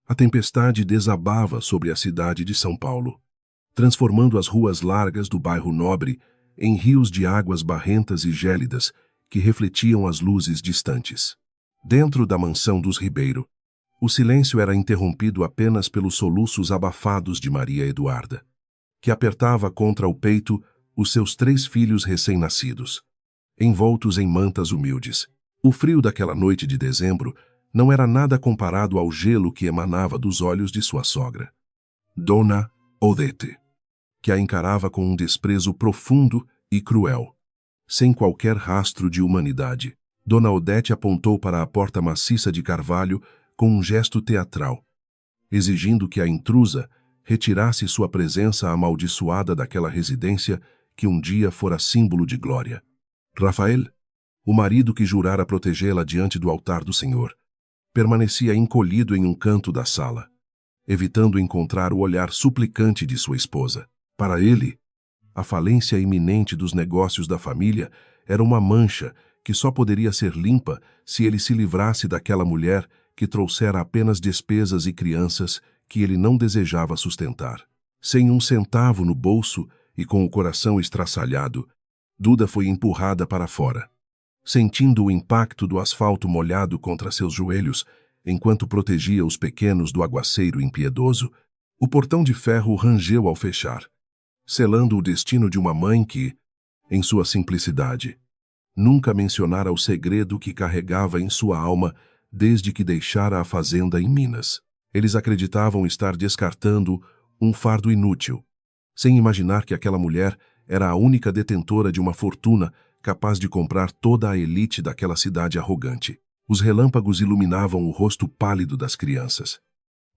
A tempestade desabava sobre a cidade de São Paulo, transformando as ruas largas do bairro Nobre em rios de águas barrentas e gélidas que refletiam as luzes distantes. Dentro da mansão dos Ribeiro, o silêncio era interrompido apenas pelos soluços abafados de Maria Eduarda, que apertava contra o peito os seus 3 filhos recém-nascidos, envoltos em mantas humildes. O frio daquela noite de dezembro não era nada comparado ao gelo que emanava dos olhos de sua sogra, Dona Odete, que a encarava com um desprezo profundo e cruel, sem qualquer rastro de humanidade. Dona Odete apontou para a porta maciça de carvalho com um gesto teatral, exigindo que a intrusa retirasse sua presença amaldiçoada daquela residência que um dia fora símbolo de glória. Rafael, o marido que jurara protegê-la diante do altar do Senhor, permanecia encolhido em um canto da sala, evitando encontrar o olhar suplicante de sua esposa. Para ele, a falência iminente dos negócios da família era uma mancha que só poderia ser limpa se ele se livrasse daquela mulher que trouxera apenas despesas e crianças que ele não desejava sustentar. Sem um centavo no bolso e com o coração estraçalhado, Duda foi empurrada para fora. Sentindo o impacto do asfalto molhado contra seus joelhos, enquanto protegia os pequenos do aguaceiro impiedoso, o portão de ferro rangeu ao fechar, selando o destino de uma mãe que, em sua simplicidade, nunca mencionara o segredo que carregava em sua alma desde que deixara a fazenda em Minas. Eles acreditavam estar descartando um fardo inútil, sem imaginar que aquela mulher era a única detentora de uma fortuna capaz de comprar toda a elite daquela cidade arrogante. Os relâmpagos iluminavam o rosto pálido das crianças,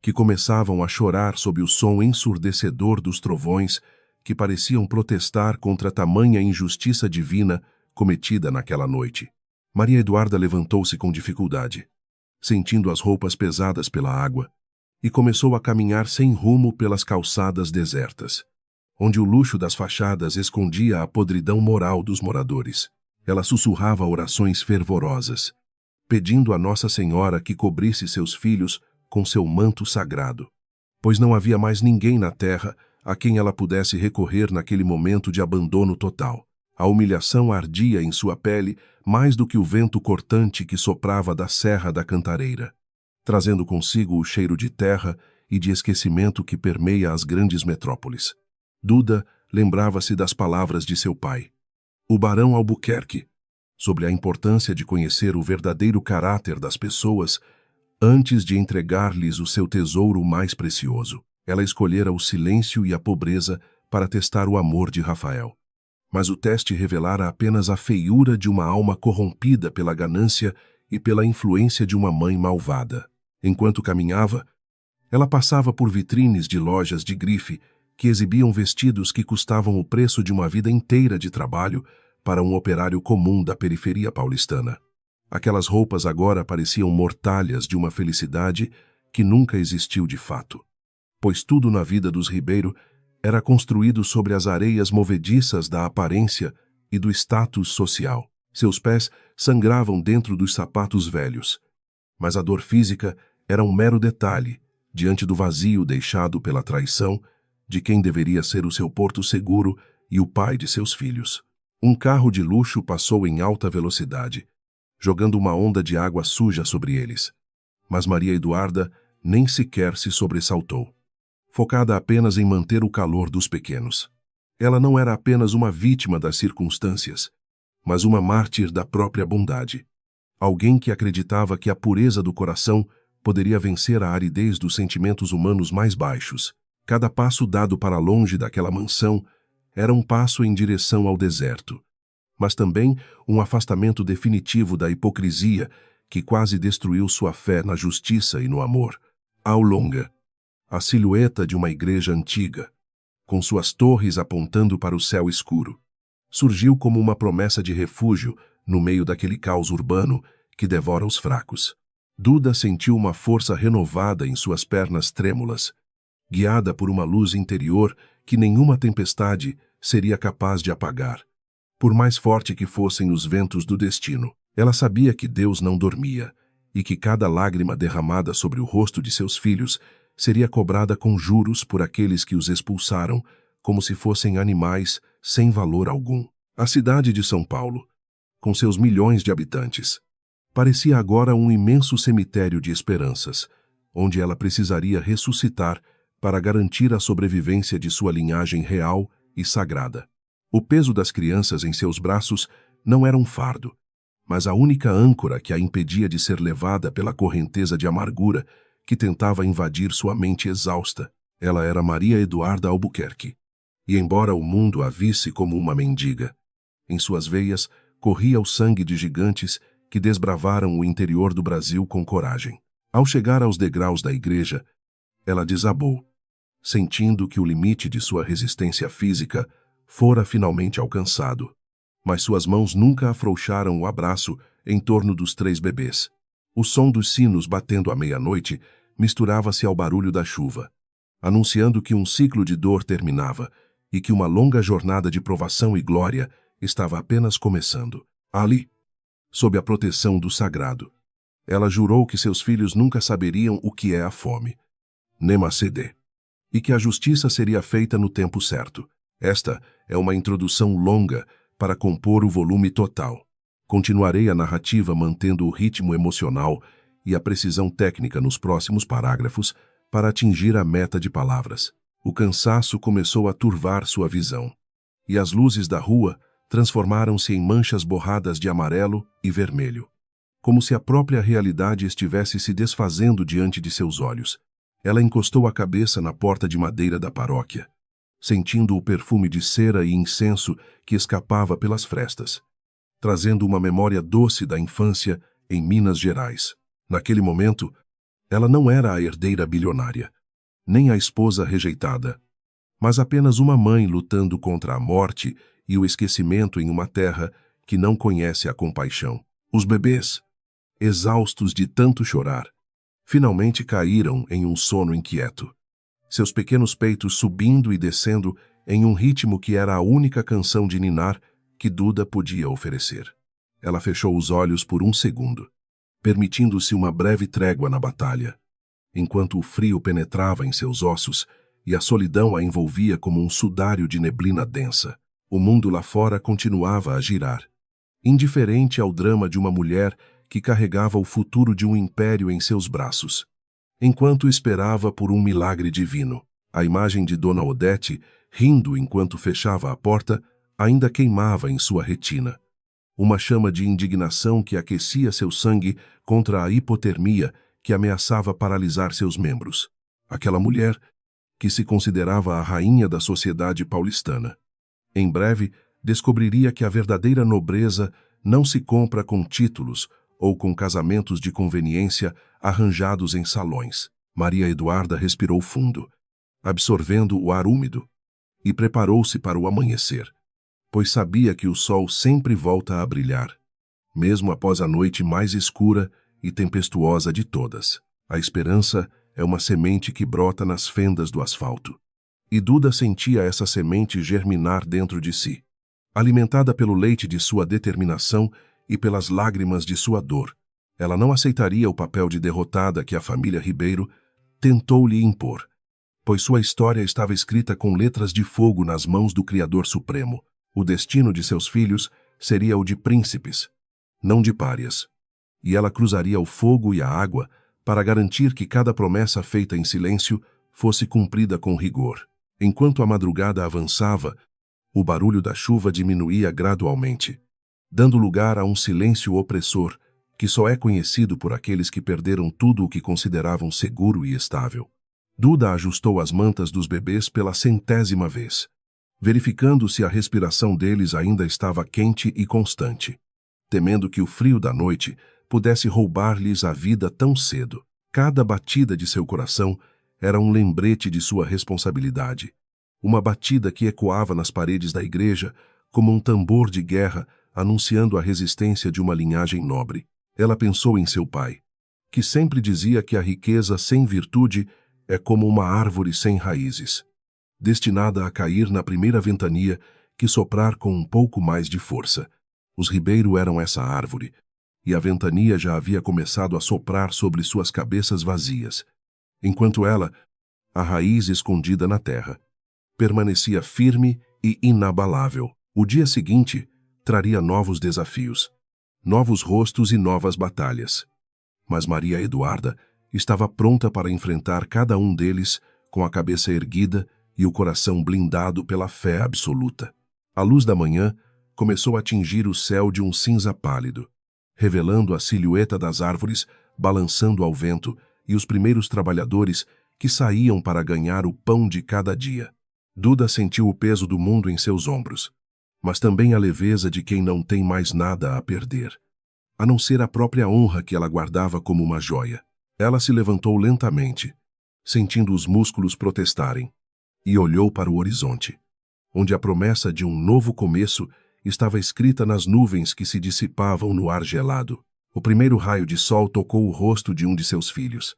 que começavam a chorar sob o som ensurdecedor dos trovões que pareciam protestar contra tamanha injustiça divina cometida naquela noite. Maria Eduarda levantou-se com dificuldade, sentindo as roupas pesadas pela água, e começou a caminhar sem rumo pelas calçadas desertas, onde o luxo das fachadas escondia a podridão moral dos moradores. Ela sussurrava orações fervorosas, pedindo a Nossa Senhora que cobrisse seus filhos com seu manto sagrado, pois não havia mais ninguém na terra a quem ela pudesse recorrer naquele momento de abandono total. A humilhação ardia em sua pele mais do que o vento cortante que soprava da Serra da Cantareira, trazendo consigo o cheiro de terra e de esquecimento que permeia as grandes metrópoles. Duda lembrava-se das palavras de seu pai, o Barão Albuquerque, sobre a importância de conhecer o verdadeiro caráter das pessoas antes de entregar-lhes o seu tesouro mais precioso. Ela escolhera o silêncio e a pobreza para testar o amor de Rafael. Mas o teste revelara apenas a feiura de uma alma corrompida pela ganância e pela influência de uma mãe malvada. Enquanto caminhava, ela passava por vitrines de lojas de grife que exibiam vestidos que custavam o preço de uma vida inteira de trabalho para um operário comum da periferia paulistana. Aquelas roupas agora pareciam mortalhas de uma felicidade que nunca existiu de fato, pois tudo na vida dos Ribeiro era construído sobre as areias movediças da aparência e do status social. Seus pés sangravam dentro dos sapatos velhos, mas a dor física era um mero detalhe diante do vazio deixado pela traição de quem deveria ser o seu porto seguro e o pai de seus filhos. Um carro de luxo passou em alta velocidade, jogando uma onda de água suja sobre eles. Mas Maria Eduarda nem sequer se sobressaltou, focada apenas em manter o calor dos pequenos. Ela não era apenas uma vítima das circunstâncias, mas uma mártir da própria bondade. Alguém que acreditava que a pureza do coração poderia vencer a aridez dos sentimentos humanos mais baixos. Cada passo dado para longe daquela mansão era um passo em direção ao deserto, mas também um afastamento definitivo da hipocrisia que quase destruiu sua fé na justiça e no amor. Ao longe, a silhueta de uma igreja antiga, com suas torres apontando para o céu escuro, surgiu como uma promessa de refúgio no meio daquele caos urbano que devora os fracos. Duda sentiu uma força renovada em suas pernas trêmulas, guiada por uma luz interior que nenhuma tempestade seria capaz de apagar. Por mais forte que fossem os ventos do destino, ela sabia que Deus não dormia e que cada lágrima derramada sobre o rosto de seus filhos seria cobrada com juros por aqueles que os expulsaram, como se fossem animais sem valor algum. A cidade de São Paulo, com seus milhões de habitantes, parecia agora um imenso cemitério de esperanças, onde ela precisaria ressuscitar para garantir a sobrevivência de sua linhagem real e sagrada. O peso das crianças em seus braços não era um fardo, mas a única âncora que a impedia de ser levada pela correnteza de amargura que tentava invadir sua mente exausta. Ela era Maria Eduarda Albuquerque, e embora o mundo a visse como uma mendiga, em suas veias corria o sangue de gigantes que desbravaram o interior do Brasil com coragem. Ao chegar aos degraus da igreja, ela desabou, sentindo que o limite de sua resistência física fora finalmente alcançado. Mas suas mãos nunca afrouxaram o abraço em torno dos 3 bebês. O som dos sinos batendo à meia-noite misturava-se ao barulho da chuva, anunciando que um ciclo de dor terminava e que uma longa jornada de provação e glória estava apenas começando. Ali, sob a proteção do sagrado, ela jurou que seus filhos nunca saberiam o que é a fome, nem a sede, e que a justiça seria feita no tempo certo. Esta é uma introdução longa para compor o volume total. Continuarei a narrativa mantendo o ritmo emocional e a precisão técnica nos próximos parágrafos para atingir a meta de palavras. O cansaço começou a turvar sua visão, e as luzes da rua transformaram-se em manchas borradas de amarelo e vermelho, como se a própria realidade estivesse se desfazendo diante de seus olhos. Ela encostou a cabeça na porta de madeira da paróquia, sentindo o perfume de cera e incenso que escapava pelas frestas, trazendo uma memória doce da infância em Minas Gerais. Naquele momento, ela não era a herdeira bilionária, nem a esposa rejeitada, mas apenas uma mãe lutando contra a morte e o esquecimento em uma terra que não conhece a compaixão. Os bebês, exaustos de tanto chorar, finalmente caíram em um sono inquieto, seus pequenos peitos subindo e descendo em um ritmo que era a única canção de ninar que Duda podia oferecer. Ela fechou os olhos por um segundo, permitindo-se uma breve trégua na batalha, enquanto o frio penetrava em seus ossos e a solidão a envolvia como um sudário de neblina densa. O mundo lá fora continuava a girar, indiferente ao drama de uma mulher que carregava o futuro de um império em seus braços, enquanto esperava por um milagre divino. A imagem de Dona Odete, rindo enquanto fechava a porta, ainda queimava em sua retina, uma chama de indignação que aquecia seu sangue contra a hipotermia que ameaçava paralisar seus membros. Aquela mulher, que se considerava a rainha da sociedade paulistana, em breve descobriria que a verdadeira nobreza não se compra com títulos ou com casamentos de conveniência arranjados em salões. Maria Eduarda respirou fundo, absorvendo o ar úmido, e preparou-se para o amanhecer, pois sabia que o sol sempre volta a brilhar, mesmo após a noite mais escura e tempestuosa de todas. A esperança é uma semente que brota nas fendas do asfalto. E Duda sentia essa semente germinar dentro de si, alimentada pelo leite de sua determinação e pelas lágrimas de sua dor. Ela não aceitaria o papel de derrotada que a família Ribeiro tentou lhe impor, pois sua história estava escrita com letras de fogo nas mãos do Criador Supremo. O destino de seus filhos seria o de príncipes, não de párias, e ela cruzaria o fogo e a água para garantir que cada promessa feita em silêncio fosse cumprida com rigor. Enquanto a madrugada avançava, o barulho da chuva diminuía gradualmente, dando lugar a um silêncio opressor que só é conhecido por aqueles que perderam tudo o que consideravam seguro e estável. Duda ajustou as mantas dos bebês pela 100ª vez, verificando se a respiração deles ainda estava quente e constante, temendo que o frio da noite pudesse roubar-lhes a vida tão cedo. Cada batida de seu coração era um lembrete de sua responsabilidade, uma batida que ecoava nas paredes da igreja como um tambor de guerra anunciando a resistência de uma linhagem nobre. Ela pensou em seu pai, que sempre dizia que a riqueza sem virtude é como uma árvore sem raízes, destinada a cair na primeira ventania que soprar com um pouco mais de força. Os Ribeiro eram essa árvore, e a ventania já havia começado a soprar sobre suas cabeças vazias, enquanto ela, a raiz escondida na terra, permanecia firme e inabalável. O dia seguinte traria novos desafios, novos rostos e novas batalhas. Mas Maria Eduarda estava pronta para enfrentar cada um deles com a cabeça erguida e o coração blindado pela fé absoluta. A luz da manhã começou a tingir o céu de um cinza pálido, revelando a silhueta das árvores balançando ao vento e os primeiros trabalhadores que saíam para ganhar o pão de cada dia. Duda sentiu o peso do mundo em seus ombros, mas também a leveza de quem não tem mais nada a perder, a não ser a própria honra que ela guardava como uma joia. Ela se levantou lentamente, sentindo os músculos protestarem, e olhou para o horizonte, onde a promessa de um novo começo estava escrita nas nuvens que se dissipavam no ar gelado. O primeiro raio de sol tocou o rosto de um de seus filhos,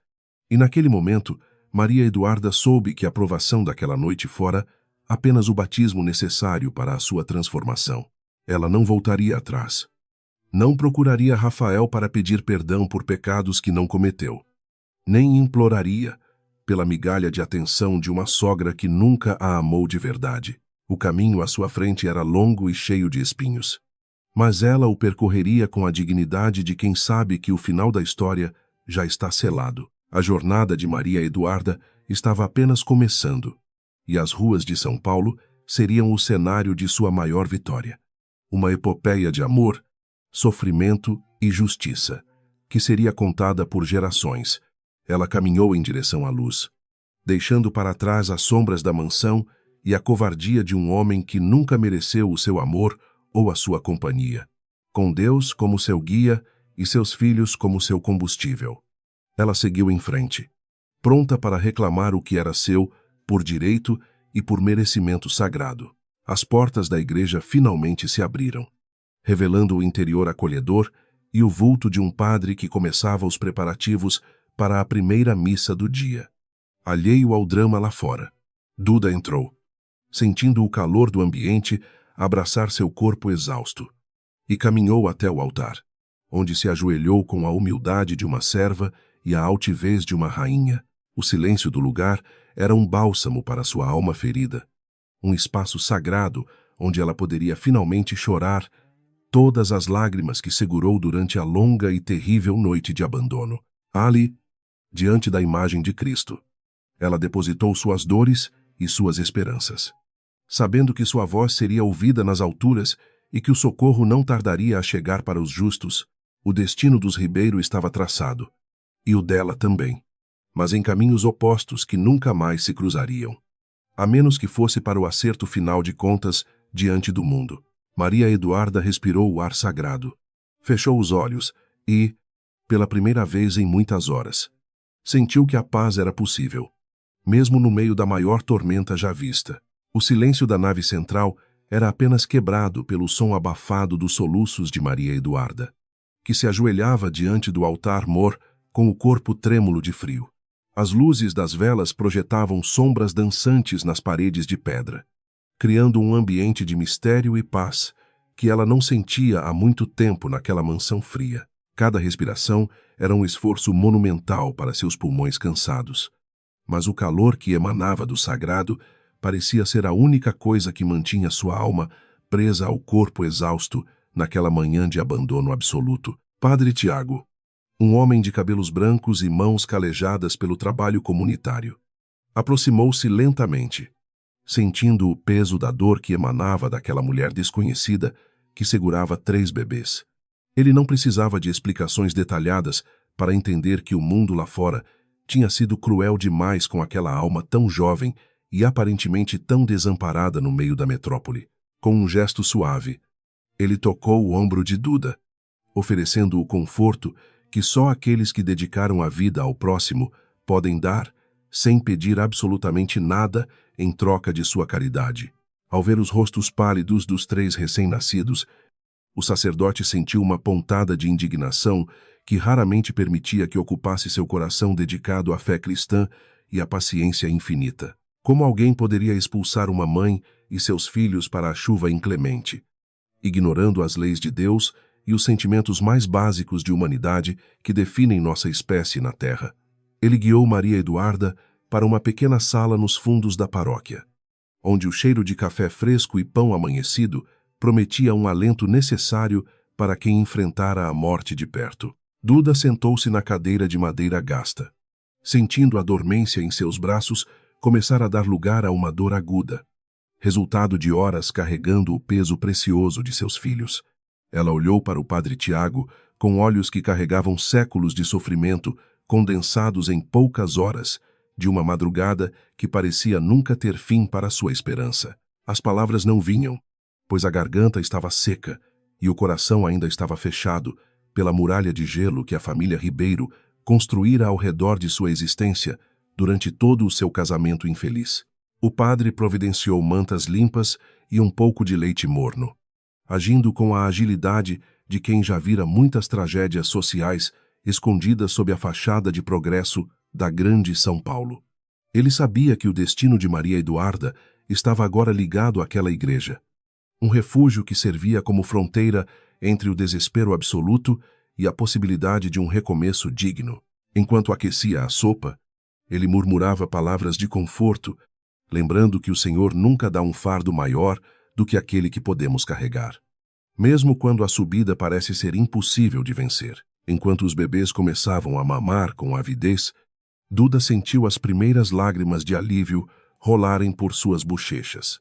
e naquele momento Maria Eduarda soube que a provação daquela noite fora apenas o batismo necessário para a sua transformação. Ela não voltaria atrás. Não procuraria Rafael para pedir perdão por pecados que não cometeu. Nem imploraria pela migalha de atenção de uma sogra que nunca a amou de verdade. O caminho à sua frente era longo e cheio de espinhos. Mas ela o percorreria com a dignidade de quem sabe que o final da história já está selado. A jornada de Maria Eduarda estava apenas começando, e as ruas de São Paulo seriam o cenário de sua maior vitória. Uma epopeia de amor, sofrimento e justiça, que seria contada por gerações. Ela caminhou em direção à luz, deixando para trás as sombras da mansão e a covardia de um homem que nunca mereceu o seu amor ou a sua companhia. Com Deus como seu guia e seus filhos como seu combustível, ela seguiu em frente, pronta para reclamar o que era seu por direito e por merecimento sagrado. As portas da igreja finalmente se abriram, revelando o interior acolhedor e o vulto de um padre que começava os preparativos para a primeira missa do dia. Alheio ao drama lá fora, Duda entrou, sentindo o calor do ambiente abraçar seu corpo exausto, e caminhou até o altar, onde se ajoelhou com a humildade de uma serva e a altivez de uma rainha. O silêncio do lugar era um bálsamo para sua alma ferida, um espaço sagrado onde ela poderia finalmente chorar todas as lágrimas que segurou durante a longa e terrível noite de abandono. Ali, diante da imagem de Cristo, ela depositou suas dores e suas esperanças, sabendo que sua voz seria ouvida nas alturas e que o socorro não tardaria a chegar para os justos. O destino dos Ribeiro estava traçado, e o dela também, mas em caminhos opostos que nunca mais se cruzariam, a menos que fosse para o acerto final de contas diante do mundo. Maria Eduarda respirou o ar sagrado, fechou os olhos e, pela primeira vez em muitas horas, sentiu que a paz era possível, mesmo no meio da maior tormenta já vista. O silêncio da nave central era apenas quebrado pelo som abafado dos soluços de Maria Eduarda, que se ajoelhava diante do altar-mor com o corpo trêmulo de frio. As luzes das velas projetavam sombras dançantes nas paredes de pedra, criando um ambiente de mistério e paz que ela não sentia há muito tempo naquela mansão fria. Cada respiração era um esforço monumental para seus pulmões cansados, mas o calor que emanava do sagrado parecia ser a única coisa que mantinha sua alma presa ao corpo exausto naquela manhã de abandono absoluto. Padre Tiago, um homem de cabelos brancos e mãos calejadas pelo trabalho comunitário, aproximou-se lentamente, sentindo o peso da dor que emanava daquela mulher desconhecida que segurava 3 bebês. Ele não precisava de explicações detalhadas para entender que o mundo lá fora tinha sido cruel demais com aquela alma tão jovem e aparentemente tão desamparada no meio da metrópole. Com um gesto suave, ele tocou o ombro de Duda, oferecendo o conforto que só aqueles que dedicaram a vida ao próximo podem dar, sem pedir absolutamente nada em troca de sua caridade. Ao ver os rostos pálidos dos 3 recém-nascidos, o sacerdote sentiu uma pontada de indignação que raramente permitia que ocupasse seu coração dedicado à fé cristã e à paciência infinita. Como alguém poderia expulsar uma mãe e seus filhos para a chuva inclemente, ignorando as leis de Deus e os sentimentos mais básicos de humanidade que definem nossa espécie na Terra. Ele guiou Maria Eduarda para uma pequena sala nos fundos da paróquia, onde o cheiro de café fresco e pão amanhecido prometia um alento necessário para quem enfrentara a morte de perto. Duda sentou-se na cadeira de madeira gasta. Sentindo a dormência em seus braços, começara a dar lugar a uma dor aguda, resultado de horas carregando o peso precioso de seus filhos. Ela olhou para o padre Tiago com olhos que carregavam séculos de sofrimento condensados em poucas horas, de uma madrugada que parecia nunca ter fim para sua esperança. As palavras não vinham, pois a garganta estava seca e o coração ainda estava fechado pela muralha de gelo que a família Ribeiro construíra ao redor de sua existência durante todo o seu casamento infeliz. O padre providenciou mantas limpas e um pouco de leite morno, agindo com a agilidade de quem já vira muitas tragédias sociais escondidas sob a fachada de progresso da grande São Paulo. Ele sabia que o destino de Maria Eduarda estava agora ligado àquela igreja, um refúgio que servia como fronteira entre o desespero absoluto e a possibilidade de um recomeço digno. Enquanto aquecia a sopa, ele murmurava palavras de conforto, lembrando que o Senhor nunca dá um fardo maior do que aquele que podemos carregar, mesmo quando a subida parece ser impossível de vencer. Enquanto os bebês começavam a mamar com avidez, Duda sentiu as primeiras lágrimas de alívio rolarem por suas bochechas,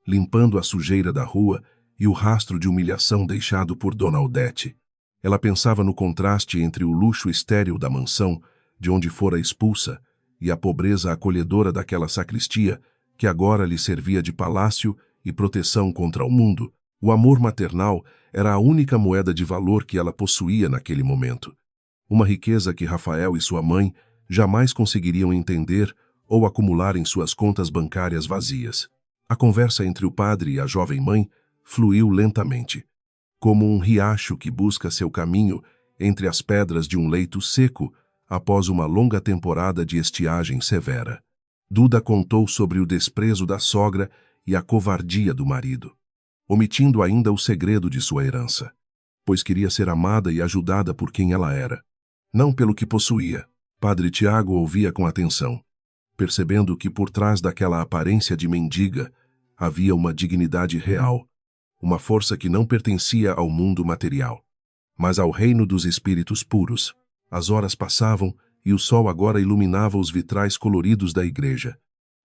limpando a sujeira da rua e o rastro de humilhação deixado por Dona Odete. Ela pensava no contraste entre o luxo estéril da mansão, de onde fora expulsa, e a pobreza acolhedora daquela sacristia, que agora lhe servia de palácio e proteção contra o mundo. O amor maternal era a única moeda de valor que ela possuía naquele momento. Uma riqueza que Rafael e sua mãe jamais conseguiriam entender ou acumular em suas contas bancárias vazias. A conversa entre o padre e a jovem mãe fluiu lentamente, como um riacho que busca seu caminho entre as pedras de um leito seco após uma longa temporada de estiagem severa. Duda contou sobre o desprezo da sogra e a covardia do marido, omitindo ainda o segredo de sua herança, pois queria ser amada e ajudada por quem ela era, não pelo que possuía. Padre Tiago ouvia com atenção, percebendo que por trás daquela aparência de mendiga havia uma dignidade real, uma força que não pertencia ao mundo material, mas ao reino dos espíritos puros. As horas passavam e o sol agora iluminava os vitrais coloridos da igreja,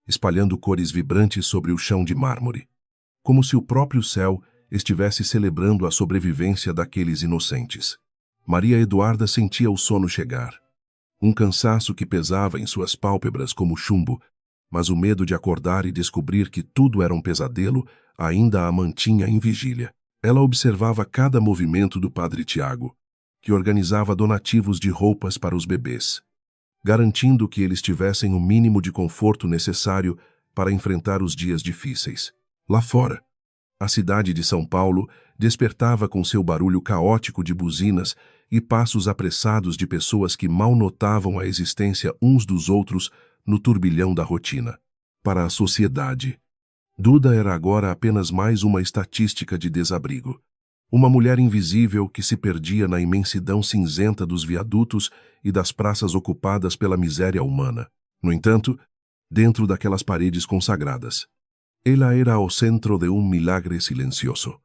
espalhando cores vibrantes sobre o chão de mármore, como se o próprio céu estivesse celebrando a sobrevivência daqueles inocentes. Maria Eduarda sentia o sono chegar, um cansaço que pesava em suas pálpebras como chumbo, mas o medo de acordar e descobrir que tudo era um pesadelo ainda a mantinha em vigília. Ela observava cada movimento do padre Tiago, que organizava donativos de roupas para os bebês, garantindo que eles tivessem o mínimo de conforto necessário para enfrentar os dias difíceis. Lá fora, a cidade de São Paulo despertava com seu barulho caótico de buzinas e passos apressados de pessoas que mal notavam a existência uns dos outros no turbilhão da rotina. Para a sociedade, Duda era agora apenas mais uma estatística de desabrigo. Uma mulher invisível que se perdia na imensidão cinzenta dos viadutos e das praças ocupadas pela miséria humana. No entanto, dentro daquelas paredes consagradas, ela era o centro de um milagre silencioso.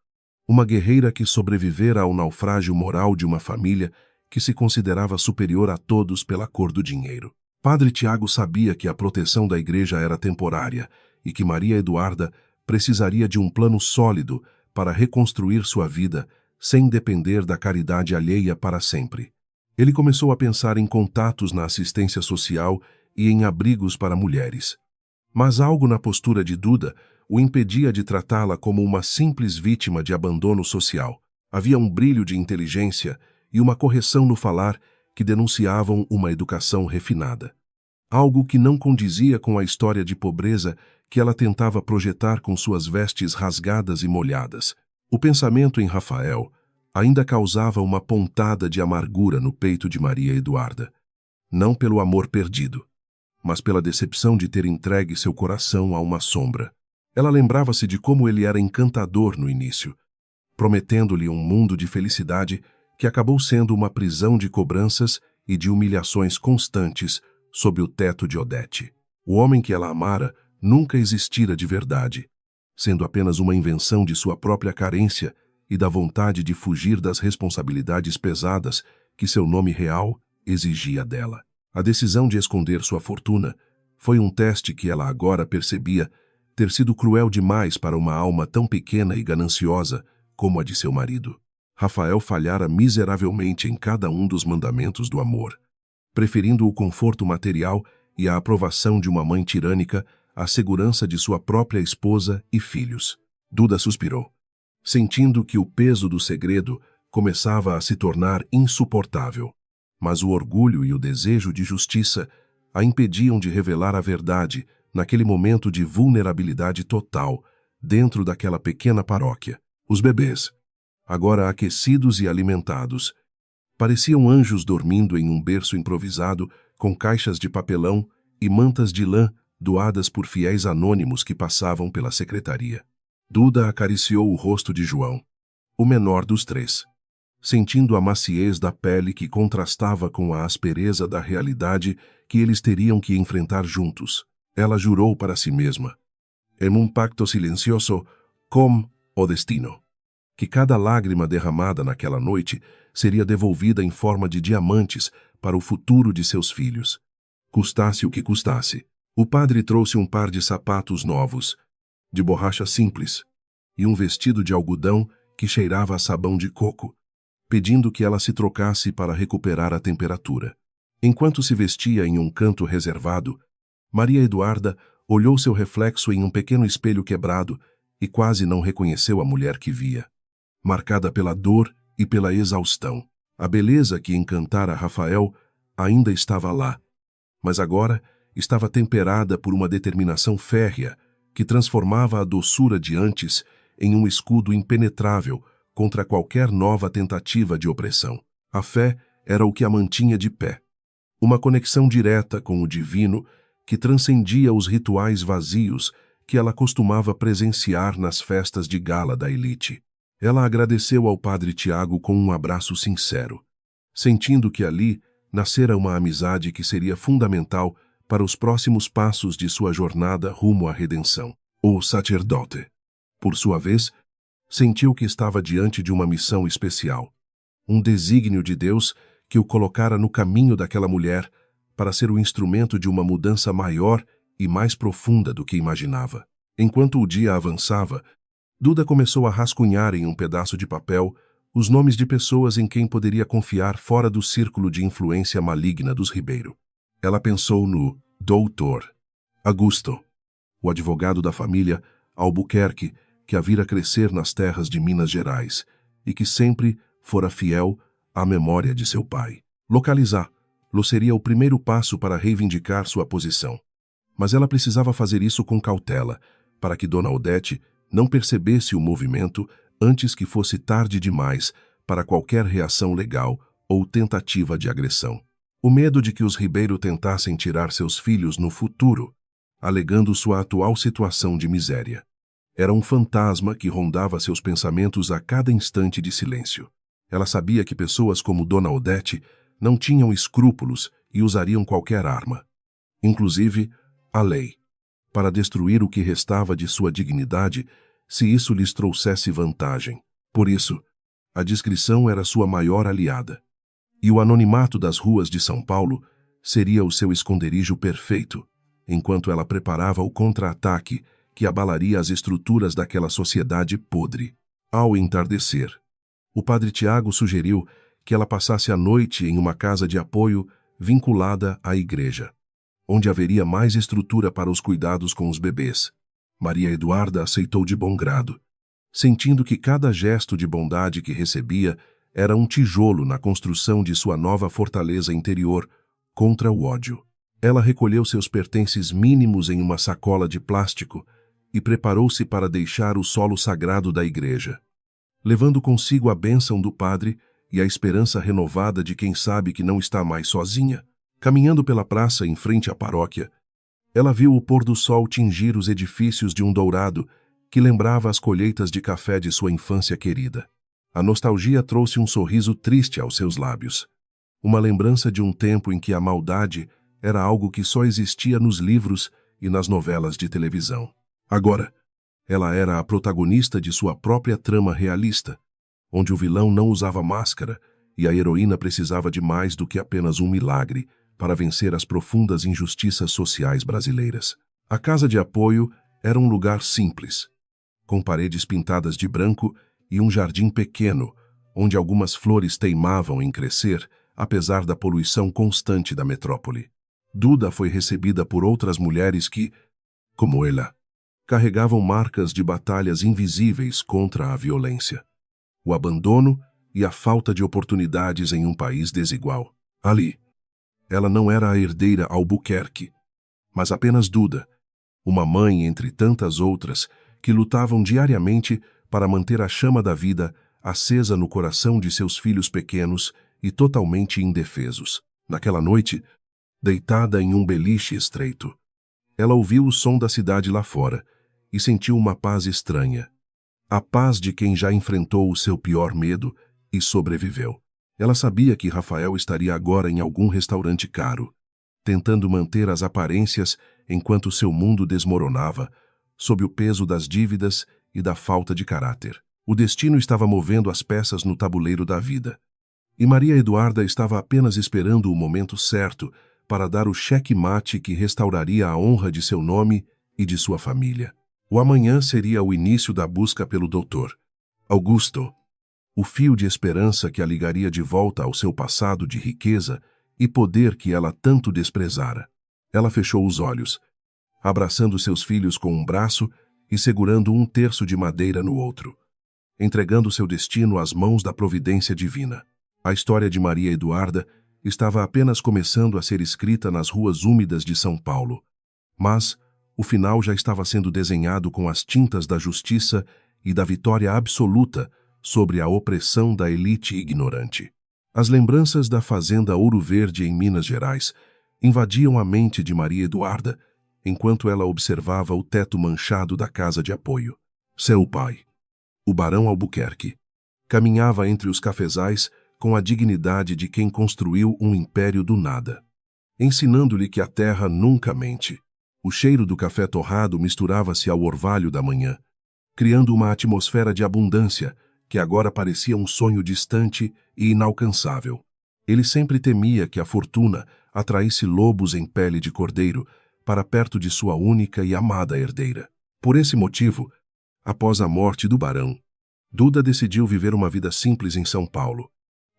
Uma guerreira que sobrevivera ao naufrágio moral de uma família que se considerava superior a todos pela cor do dinheiro. Padre Tiago sabia que a proteção da igreja era temporária e que Maria Eduarda precisaria de um plano sólido para reconstruir sua vida sem depender da caridade alheia para sempre. Ele começou a pensar em contatos na assistência social e em abrigos para mulheres. Mas algo na postura de Duda o impedia de tratá-la como uma simples vítima de abandono social. Havia um brilho de inteligência e uma correção no falar que denunciavam uma educação refinada. Algo que não condizia com a história de pobreza que ela tentava projetar com suas vestes rasgadas e molhadas. O pensamento em Rafael ainda causava uma pontada de amargura no peito de Maria Eduarda, não pelo amor perdido, mas pela decepção de ter entregue seu coração a uma sombra. Ela lembrava-se de como ele era encantador no início, prometendo-lhe um mundo de felicidade que acabou sendo uma prisão de cobranças e de humilhações constantes sob o teto de Odete. O homem que ela amara nunca existira de verdade, sendo apenas uma invenção de sua própria carência e da vontade de fugir das responsabilidades pesadas que seu nome real exigia dela. A decisão de esconder sua fortuna foi um teste que ela agora percebia ter sido cruel demais para uma alma tão pequena e gananciosa como a de seu marido. Rafael falhara miseravelmente em cada um dos mandamentos do amor, preferindo o conforto material e a aprovação de uma mãe tirânica à segurança de sua própria esposa e filhos. Duda suspirou, sentindo que o peso do segredo começava a se tornar insuportável. Mas o orgulho e o desejo de justiça a impediam de revelar a verdade naquele momento de vulnerabilidade total dentro daquela pequena paróquia. Os bebês, agora aquecidos e alimentados, pareciam anjos dormindo em um berço improvisado com caixas de papelão e mantas de lã doadas por fiéis anônimos que passavam pela secretaria. Duda acariciou o rosto de João, o menor dos três, sentindo a maciez da pele que contrastava com a aspereza da realidade que eles teriam que enfrentar juntos. Ela jurou para si mesma, em um pacto silencioso com o destino, que cada lágrima derramada naquela noite seria devolvida em forma de diamantes para o futuro de seus filhos, custasse o que custasse. O padre trouxe um par de sapatos novos, de borracha simples, e um vestido de algodão que cheirava a sabão de coco, pedindo que ela se trocasse para recuperar a temperatura. Enquanto se vestia em um canto reservado, Maria Eduarda olhou seu reflexo em um pequeno espelho quebrado e quase não reconheceu a mulher que via, marcada pela dor e pela exaustão. A beleza que encantara Rafael ainda estava lá, mas agora estava temperada por uma determinação férrea que transformava a doçura de antes em um escudo impenetrável contra qualquer nova tentativa de opressão. A fé era o que a mantinha de pé, uma conexão direta com o divino que transcendia os rituais vazios que ela costumava presenciar nas festas de gala da elite. Ela agradeceu ao padre Tiago com um abraço sincero, sentindo que ali nascera uma amizade que seria fundamental para os próximos passos de sua jornada rumo à redenção. O sacerdote, por sua vez, sentiu que estava diante de uma missão especial, um desígnio de Deus que o colocara no caminho daquela mulher para ser o instrumento de uma mudança maior e mais profunda do que imaginava. Enquanto o dia avançava, Duda começou a rascunhar em um pedaço de papel os nomes de pessoas em quem poderia confiar fora do círculo de influência maligna dos Ribeiro. Ela pensou no doutor Augusto, o advogado da família Albuquerque, que a vira crescer nas terras de Minas Gerais e que sempre fora fiel à memória de seu pai. Localizá-lo seria o primeiro passo para reivindicar sua posição. Mas ela precisava fazer isso com cautela, para que Dona Odete não percebesse o movimento antes que fosse tarde demais para qualquer reação legal ou tentativa de agressão. O medo de que os Ribeiro tentassem tirar seus filhos no futuro, alegando sua atual situação de miséria, era um fantasma que rondava seus pensamentos a cada instante de silêncio. Ela sabia que pessoas como Dona Odete não tinham escrúpulos e usariam qualquer arma, inclusive a lei, para destruir o que restava de sua dignidade se isso lhes trouxesse vantagem. Por isso, a discrição era sua maior aliada, e o anonimato das ruas de São Paulo seria o seu esconderijo perfeito, enquanto ela preparava o contra-ataque que abalaria as estruturas daquela sociedade podre. Ao entardecer, o padre Tiago sugeriu que ela passasse a noite em uma casa de apoio vinculada à igreja, onde haveria mais estrutura para os cuidados com os bebês. Maria Eduarda aceitou de bom grado, sentindo que cada gesto de bondade que recebia era um tijolo na construção de sua nova fortaleza interior contra o ódio. Ela recolheu seus pertences mínimos em uma sacola de plástico e preparou-se para deixar o solo sagrado da igreja, levando consigo a bênção do padre e a esperança renovada de quem sabe que não está mais sozinha. Caminhando pela praça em frente à paróquia, ela viu o pôr do sol tingir os edifícios de um dourado que lembrava as colheitas de café de sua infância querida. A nostalgia trouxe um sorriso triste aos seus lábios. Uma lembrança de um tempo em que a maldade era algo que só existia nos livros e nas novelas de televisão. Agora, ela era a protagonista de sua própria trama realista, onde o vilão não usava máscara e a heroína precisava de mais do que apenas um milagre para vencer as profundas injustiças sociais brasileiras. A casa de apoio era um lugar simples, com paredes pintadas de branco e um jardim pequeno, onde algumas flores teimavam em crescer, apesar da poluição constante da metrópole. Duda foi recebida por outras mulheres que, como ela, carregavam marcas de batalhas invisíveis contra a violência, o abandono e a falta de oportunidades em um país desigual. Ali, ela não era a herdeira Albuquerque, mas apenas Duda, uma mãe entre tantas outras que lutavam diariamente para manter a chama da vida acesa no coração de seus filhos pequenos e totalmente indefesos. Naquela noite, deitada em um beliche estreito, ela ouviu o som da cidade lá fora e sentiu uma paz estranha. A paz de quem já enfrentou o seu pior medo e sobreviveu. Ela sabia que Rafael estaria agora em algum restaurante caro, tentando manter as aparências enquanto seu mundo desmoronava, sob o peso das dívidas e da falta de caráter. O destino estava movendo as peças no tabuleiro da vida. E Maria Eduarda estava apenas esperando o momento certo para dar o cheque-mate que restauraria a honra de seu nome e de sua família. O amanhã seria o início da busca pelo Dr. Augusto, o fio de esperança que a ligaria de volta ao seu passado de riqueza e poder que ela tanto desprezara. Ela fechou os olhos, abraçando seus filhos com um braço e segurando um terço de madeira no outro, entregando seu destino às mãos da providência divina. A história de Maria Eduarda estava apenas começando a ser escrita nas ruas úmidas de São Paulo, mas o final já estava sendo desenhado com as tintas da justiça e da vitória absoluta sobre a opressão da elite ignorante. As lembranças da fazenda Ouro Verde em Minas Gerais invadiam a mente de Maria Eduarda enquanto ela observava o teto manchado da casa de apoio. Seu pai, o barão Albuquerque, caminhava entre os cafezais com a dignidade de quem construiu um império do nada, ensinando-lhe que a terra nunca mente. O cheiro do café torrado misturava-se ao orvalho da manhã, criando uma atmosfera de abundância que agora parecia um sonho distante e inalcançável. Ele sempre temia que a fortuna atraísse lobos em pele de cordeiro para perto de sua única e amada herdeira. Por esse motivo, após a morte do barão, Duda decidiu viver uma vida simples em São Paulo,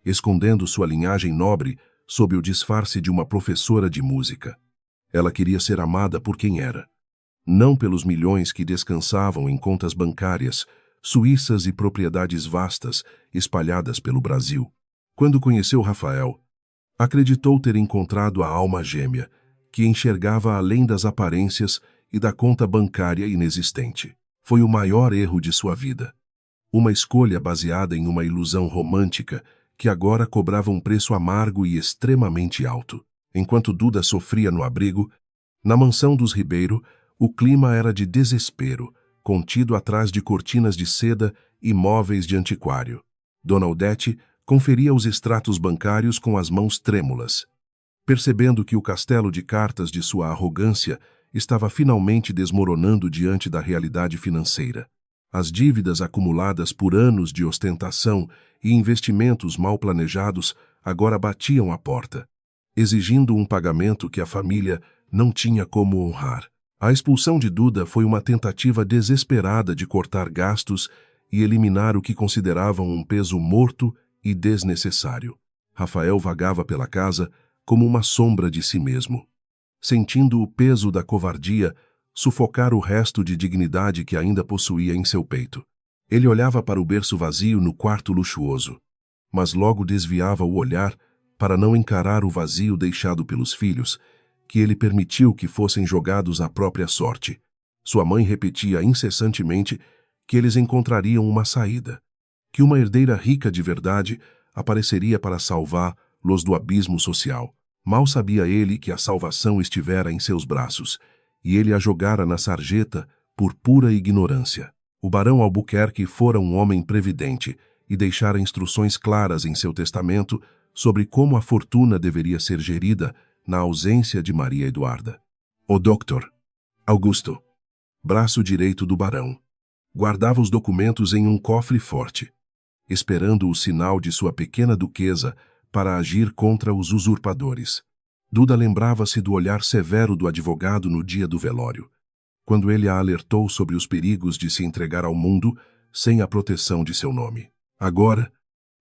escondendo sua linhagem nobre sob o disfarce de uma professora de música. Ela queria ser amada por quem era, não pelos milhões que descansavam em contas bancárias, suíças e propriedades vastas espalhadas pelo Brasil. Quando conheceu Rafael, acreditou ter encontrado a alma gêmea, que enxergava além das aparências e da conta bancária inexistente. Foi o maior erro de sua vida. Uma escolha baseada em uma ilusão romântica que agora cobrava um preço amargo e extremamente alto. Enquanto Duda sofria no abrigo, na mansão dos Ribeiro, o clima era de desespero, contido atrás de cortinas de seda e móveis de antiquário. Dona Odete conferia os extratos bancários com as mãos trêmulas, percebendo que o castelo de cartas de sua arrogância estava finalmente desmoronando diante da realidade financeira. As dívidas acumuladas por anos de ostentação e investimentos mal planejados agora batiam à porta, exigindo um pagamento que a família não tinha como honrar. A expulsão de Duda foi uma tentativa desesperada de cortar gastos e eliminar o que consideravam um peso morto e desnecessário. Rafael vagava pela casa como uma sombra de si mesmo, sentindo o peso da covardia sufocar o resto de dignidade que ainda possuía em seu peito. Ele olhava para o berço vazio no quarto luxuoso, mas logo desviava o olhar para não encarar o vazio deixado pelos filhos, que ele permitiu que fossem jogados à própria sorte. Sua mãe repetia incessantemente que eles encontrariam uma saída, que uma herdeira rica de verdade apareceria para salvá-los do abismo social. Mal sabia ele que a salvação estivera em seus braços, e ele a jogara na sarjeta por pura ignorância. O barão Albuquerque fora um homem previdente e deixara instruções claras em seu testamento sobre como a fortuna deveria ser gerida na ausência de Maria Eduarda. O Dr. Augusto, braço direito do barão, guardava os documentos em um cofre forte, esperando o sinal de sua pequena duquesa para agir contra os usurpadores. Duda lembrava-se do olhar severo do advogado no dia do velório, quando ele a alertou sobre os perigos de se entregar ao mundo sem a proteção de seu nome. Agora,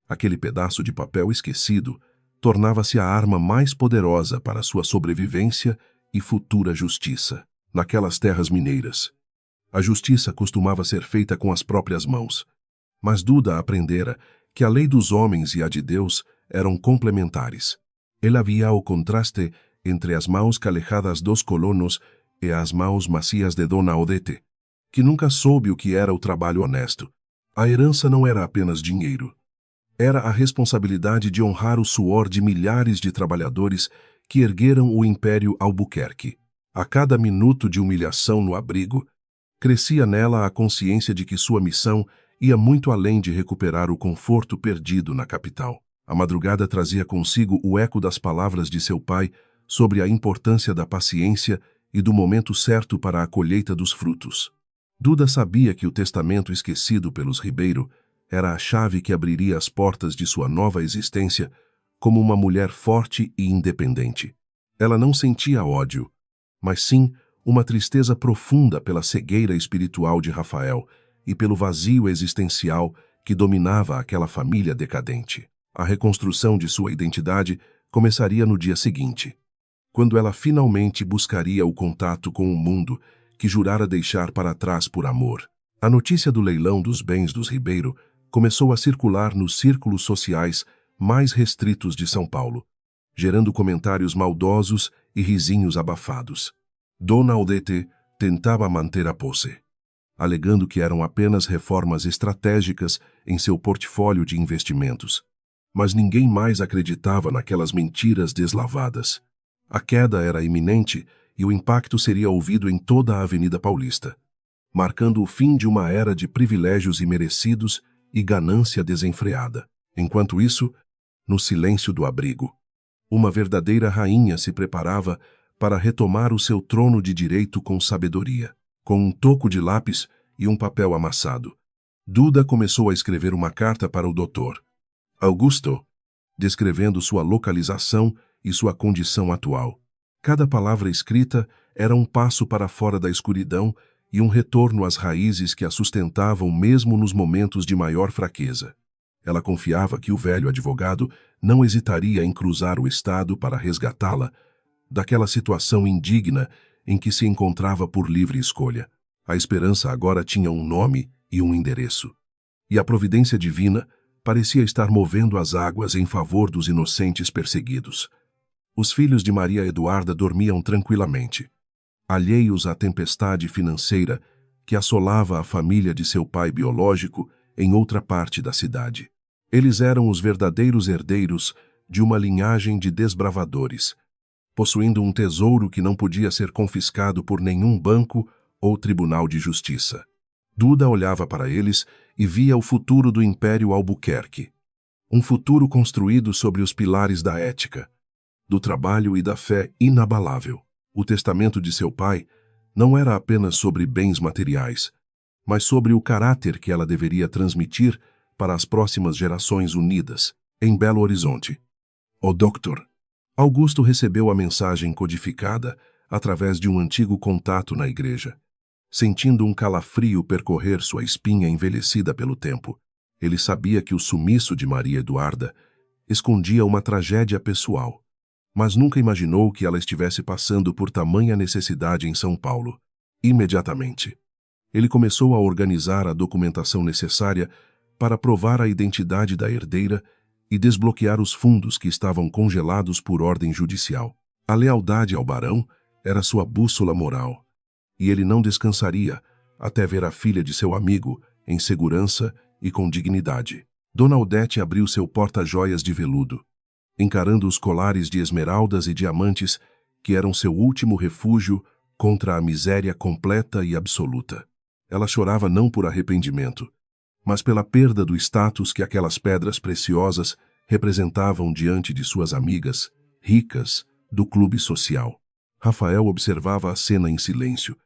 aquele pedaço de papel esquecido tornava-se a arma mais poderosa para sua sobrevivência e futura justiça. Naquelas terras mineiras, a justiça costumava ser feita com as próprias mãos, mas Duda aprendera que a lei dos homens e a de Deus eram complementares. Ele havia o contraste entre as mãos calejadas dos colonos e as mãos macias de Dona Odete, que nunca soube o que era o trabalho honesto. A herança não era apenas dinheiro. Era a responsabilidade de honrar o suor de milhares de trabalhadores que ergueram o Império Albuquerque. A cada minuto de humilhação no abrigo, crescia nela a consciência de que sua missão ia muito além de recuperar o conforto perdido na capital. A madrugada trazia consigo o eco das palavras de seu pai sobre a importância da paciência e do momento certo para a colheita dos frutos. Duda sabia que o testamento esquecido pelos Ribeiro era a chave que abriria as portas de sua nova existência como uma mulher forte e independente. Ela não sentia ódio, mas sim uma tristeza profunda pela cegueira espiritual de Rafael e pelo vazio existencial que dominava aquela família decadente. A reconstrução de sua identidade começaria no dia seguinte, quando ela finalmente buscaria o contato com o mundo que jurara deixar para trás por amor. A notícia do leilão dos bens dos Ribeiro começou a circular nos círculos sociais mais restritos de São Paulo, gerando comentários maldosos e risinhos abafados. Dona Odete tentava manter a posse, alegando que eram apenas reformas estratégicas em seu portfólio de investimentos. Mas ninguém mais acreditava naquelas mentiras deslavadas. A queda era iminente e o impacto seria ouvido em toda a Avenida Paulista, marcando o fim de uma era de privilégios imerecidos e ganância desenfreada. Enquanto isso, no silêncio do abrigo, uma verdadeira rainha se preparava para retomar o seu trono de direito com sabedoria. Com um toco de lápis e um papel amassado, Duda começou a escrever uma carta para o Dr. Augusto, descrevendo sua localização e sua condição atual. Cada palavra escrita era um passo para fora da escuridão e um retorno às raízes que a sustentavam mesmo nos momentos de maior fraqueza. Ela confiava que o velho advogado não hesitaria em cruzar o estado para resgatá-la daquela situação indigna em que se encontrava por livre escolha. A esperança agora tinha um nome e um endereço. E a providência divina parecia estar movendo as águas em favor dos inocentes perseguidos. Os filhos de Maria Eduarda dormiam tranquilamente, alheios à tempestade financeira que assolava a família de seu pai biológico em outra parte da cidade. Eles eram os verdadeiros herdeiros de uma linhagem de desbravadores, possuindo um tesouro que não podia ser confiscado por nenhum banco ou tribunal de justiça. Duda olhava para eles e via o futuro do Império Albuquerque, um futuro construído sobre os pilares da ética, do trabalho e da fé inabalável. O testamento de seu pai não era apenas sobre bens materiais, mas sobre o caráter que ela deveria transmitir para as próximas gerações unidas. Em Belo Horizonte, o Dr. Augusto recebeu a mensagem codificada através de um antigo contato na igreja. Sentindo um calafrio percorrer sua espinha envelhecida pelo tempo, ele sabia que o sumiço de Maria Eduarda escondia uma tragédia pessoal, mas nunca imaginou que ela estivesse passando por tamanha necessidade em São Paulo. Imediatamente, ele começou a organizar a documentação necessária para provar a identidade da herdeira e desbloquear os fundos que estavam congelados por ordem judicial. A lealdade ao barão era sua bússola moral, e ele não descansaria até ver a filha de seu amigo em segurança e com dignidade. Dona Odete abriu seu porta-joias de veludo, encarando os colares de esmeraldas e diamantes que eram seu último refúgio contra a miséria completa e absoluta. Ela chorava não por arrependimento, mas pela perda do status que aquelas pedras preciosas representavam diante de suas amigas, ricas, do clube social. Rafael observava a cena em silêncio,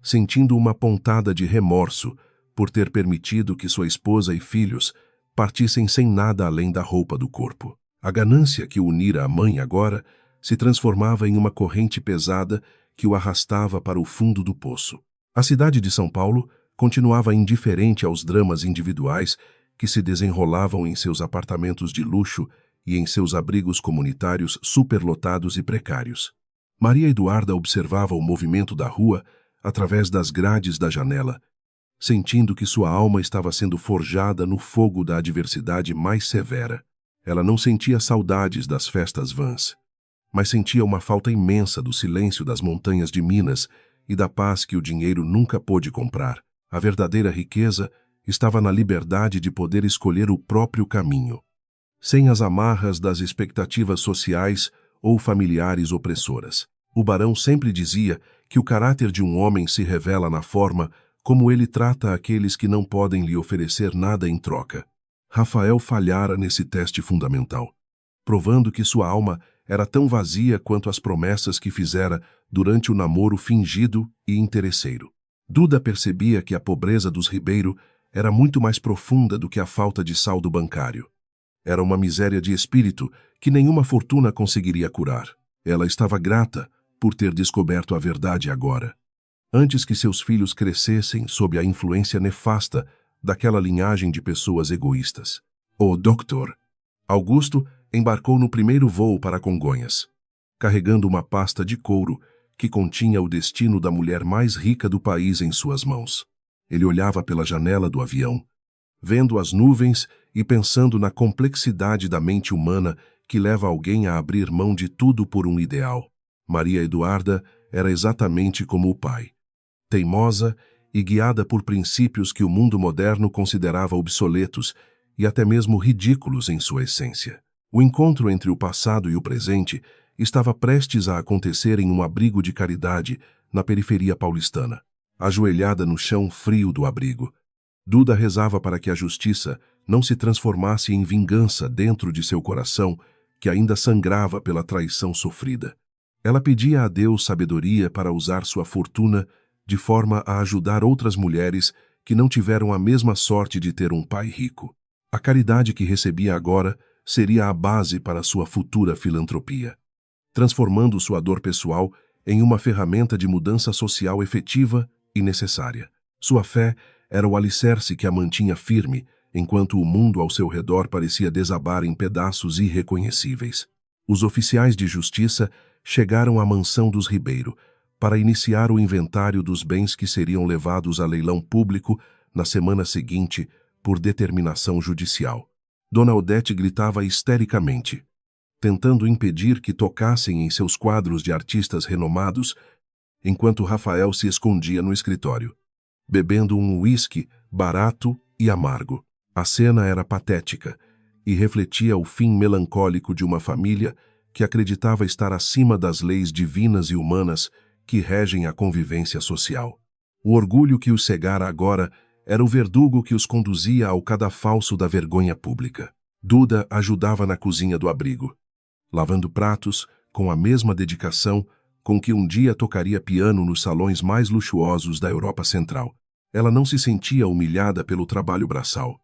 sentindo uma pontada de remorso por ter permitido que sua esposa e filhos partissem sem nada além da roupa do corpo. A ganância que o unira à mãe agora se transformava em uma corrente pesada que o arrastava para o fundo do poço. A cidade de São Paulo continuava indiferente aos dramas individuais que se desenrolavam em seus apartamentos de luxo e em seus abrigos comunitários superlotados e precários. Maria Eduarda observava o movimento da rua através das grades da janela, sentindo que sua alma estava sendo forjada no fogo da adversidade mais severa. Ela não sentia saudades das festas vãs, mas sentia uma falta imensa do silêncio das montanhas de Minas e da paz que o dinheiro nunca pôde comprar. A verdadeira riqueza estava na liberdade de poder escolher o próprio caminho, sem as amarras das expectativas sociais ou familiares opressoras. O barão sempre dizia que o caráter de um homem se revela na forma como ele trata aqueles que não podem lhe oferecer nada em troca. Rafael falhara nesse teste fundamental, provando que sua alma era tão vazia quanto as promessas que fizera durante o namoro fingido e interesseiro. Duda percebia que a pobreza dos Ribeiro era muito mais profunda do que a falta de saldo bancário. Era uma miséria de espírito que nenhuma fortuna conseguiria curar. Ela estava grata por ter descoberto a verdade agora, antes que seus filhos crescessem sob a influência nefasta daquela linhagem de pessoas egoístas. O Dr. Augusto embarcou no primeiro voo para Congonhas, carregando uma pasta de couro que continha o destino da mulher mais rica do país em suas mãos. Ele olhava pela janela do avião, vendo as nuvens e pensando na complexidade da mente humana que leva alguém a abrir mão de tudo por um ideal. Maria Eduarda era exatamente como o pai, teimosa e guiada por princípios que o mundo moderno considerava obsoletos e até mesmo ridículos em sua essência. O encontro entre o passado e o presente estava prestes a acontecer em um abrigo de caridade na periferia paulistana. Ajoelhada no chão frio do abrigo, Duda rezava para que a justiça não se transformasse em vingança dentro de seu coração, que ainda sangrava pela traição sofrida. Ela pedia a Deus sabedoria para usar sua fortuna de forma a ajudar outras mulheres que não tiveram a mesma sorte de ter um pai rico. A caridade que recebia agora seria a base para sua futura filantropia, transformando sua dor pessoal em uma ferramenta de mudança social efetiva e necessária. Sua fé era o alicerce que a mantinha firme, enquanto o mundo ao seu redor parecia desabar em pedaços irreconhecíveis. Os oficiais de justiça chegaram à mansão dos Ribeiro para iniciar o inventário dos bens que seriam levados a leilão público na semana seguinte por determinação judicial. Dona Odete gritava histericamente, tentando impedir que tocassem em seus quadros de artistas renomados, enquanto Rafael se escondia no escritório, bebendo um uísque barato e amargo. A cena era patética e refletia o fim melancólico de uma família que acreditava estar acima das leis divinas e humanas que regem a convivência social. O orgulho que os cegara agora era o verdugo que os conduzia ao cadafalso da vergonha pública. Duda ajudava na cozinha do abrigo, lavando pratos com a mesma dedicação com que um dia tocaria piano nos salões mais luxuosos da Europa Central. Ela não se sentia humilhada pelo trabalho braçal,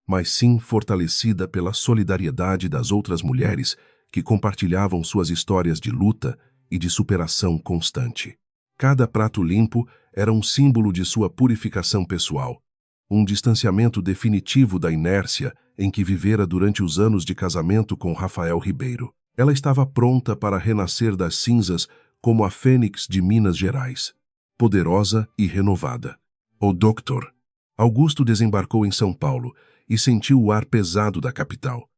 mas sim fortalecida pela solidariedade das outras mulheres que compartilhavam suas histórias de luta e de superação constante. Cada prato limpo era um símbolo de sua purificação pessoal, um distanciamento definitivo da inércia em que vivera durante os anos de casamento com Rafael Ribeiro. Ela estava pronta para renascer das cinzas como a fênix de Minas Gerais, poderosa e renovada. O Dr. Augusto desembarcou em São Paulo e sentiu o ar pesado da capital,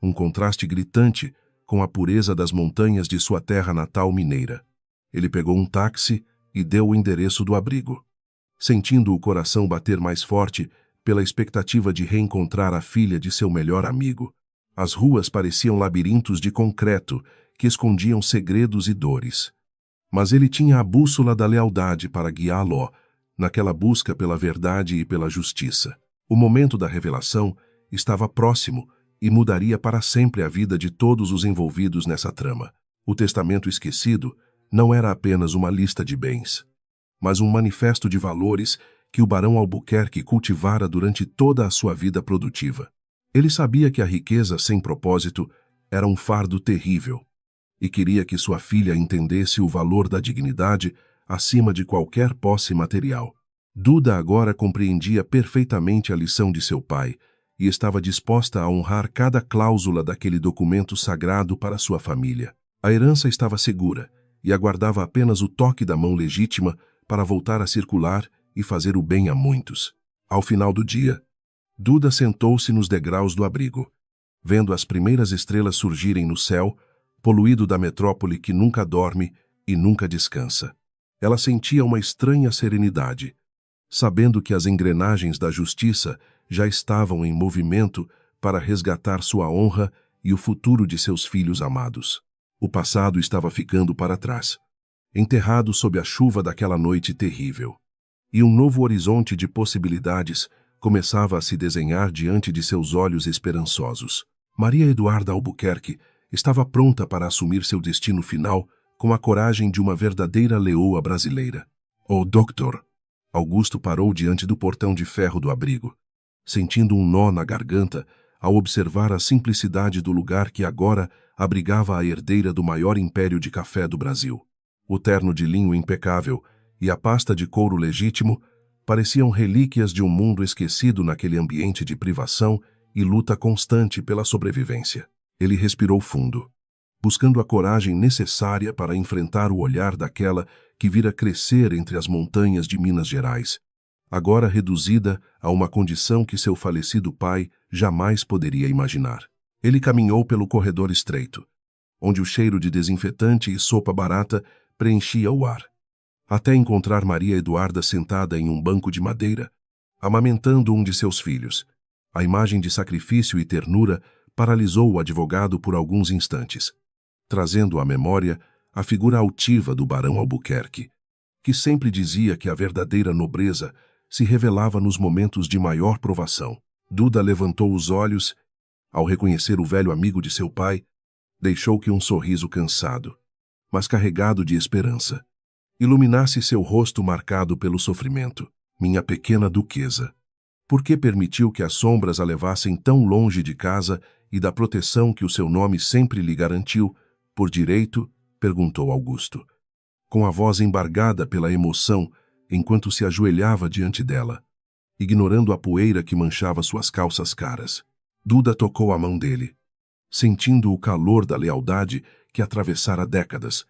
um contraste gritante com a pureza das montanhas de sua terra natal mineira. Ele pegou um táxi e deu o endereço do abrigo, sentindo o coração bater mais forte pela expectativa de reencontrar a filha de seu melhor amigo. As ruas pareciam labirintos de concreto que escondiam segredos e dores. Mas ele tinha a bússola da lealdade para guiá-lo naquela busca pela verdade e pela justiça. O momento da revelação estava próximo e mudaria para sempre a vida de todos os envolvidos nessa trama. O testamento esquecido não era apenas uma lista de bens, mas um manifesto de valores que o barão Albuquerque cultivara durante toda a sua vida produtiva. Ele sabia que a riqueza sem propósito era um fardo terrível e queria que sua filha entendesse o valor da dignidade acima de qualquer posse material. Duda agora compreendia perfeitamente a lição de seu pai e estava disposta a honrar cada cláusula daquele documento sagrado para sua família. A herança estava segura e aguardava apenas o toque da mão legítima para voltar a circular e fazer o bem a muitos. Ao final do dia, Duda sentou-se nos degraus do abrigo, vendo as primeiras estrelas surgirem no céu, poluído da metrópole que nunca dorme e nunca descansa. Ela sentia uma estranha serenidade, sabendo que as engrenagens da justiça já estavam em movimento para resgatar sua honra e o futuro de seus filhos amados. O passado estava ficando para trás, enterrado sob a chuva daquela noite terrível. E um novo horizonte de possibilidades começava a se desenhar diante de seus olhos esperançosos. Maria Eduarda Albuquerque estava pronta para assumir seu destino final com a coragem de uma verdadeira leoa brasileira. "Oh, doutor!" Augusto parou diante do portão de ferro do abrigo, sentindo um nó na garganta ao observar a simplicidade do lugar que agora abrigava a herdeira do maior império de café do Brasil. O terno de linho impecável e a pasta de couro legítimo pareciam relíquias de um mundo esquecido naquele ambiente de privação e luta constante pela sobrevivência. Ele respirou fundo, buscando a coragem necessária para enfrentar o olhar daquela que vira crescer entre as montanhas de Minas Gerais, agora reduzida a uma condição que seu falecido pai jamais poderia imaginar. Ele caminhou pelo corredor estreito, onde o cheiro de desinfetante e sopa barata preenchia o ar, até encontrar Maria Eduarda sentada em um banco de madeira, amamentando um de seus filhos. A imagem de sacrifício e ternura paralisou o advogado por alguns instantes, trazendo à memória a figura altiva do barão Albuquerque, que sempre dizia que a verdadeira nobreza se revelava nos momentos de maior provação. Duda levantou os olhos. Ao reconhecer o velho amigo de seu pai, deixou que um sorriso cansado, mas carregado de esperança, iluminasse seu rosto marcado pelo sofrimento. "Minha pequena duquesa, por que permitiu que as sombras a levassem tão longe de casa e da proteção que o seu nome sempre lhe garantiu, por direito?" perguntou Augusto, com a voz embargada pela emoção enquanto se ajoelhava diante dela, ignorando a poeira que manchava suas calças caras. Duda tocou a mão dele, sentindo o calor da lealdade que atravessara décadas,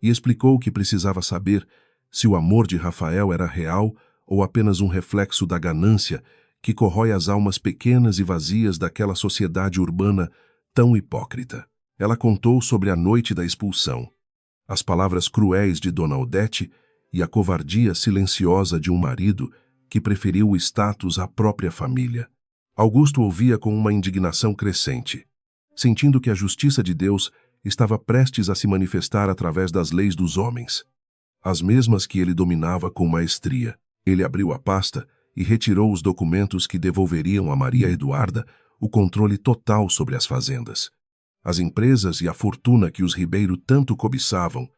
e explicou que precisava saber se o amor de Rafael era real ou apenas um reflexo da ganância que corrói as almas pequenas e vazias daquela sociedade urbana tão hipócrita. Ela contou sobre a noite da expulsão, as palavras cruéis de Dona Odete e a covardia silenciosa de um marido que preferiu o status à própria família. Augusto ouvia com uma indignação crescente, sentindo que a justiça de Deus estava prestes a se manifestar através das leis dos homens, as mesmas que ele dominava com maestria. Ele abriu a pasta e retirou os documentos que devolveriam a Maria Eduarda o controle total sobre as fazendas, as empresas e a fortuna que os Ribeiro tanto cobiçavam,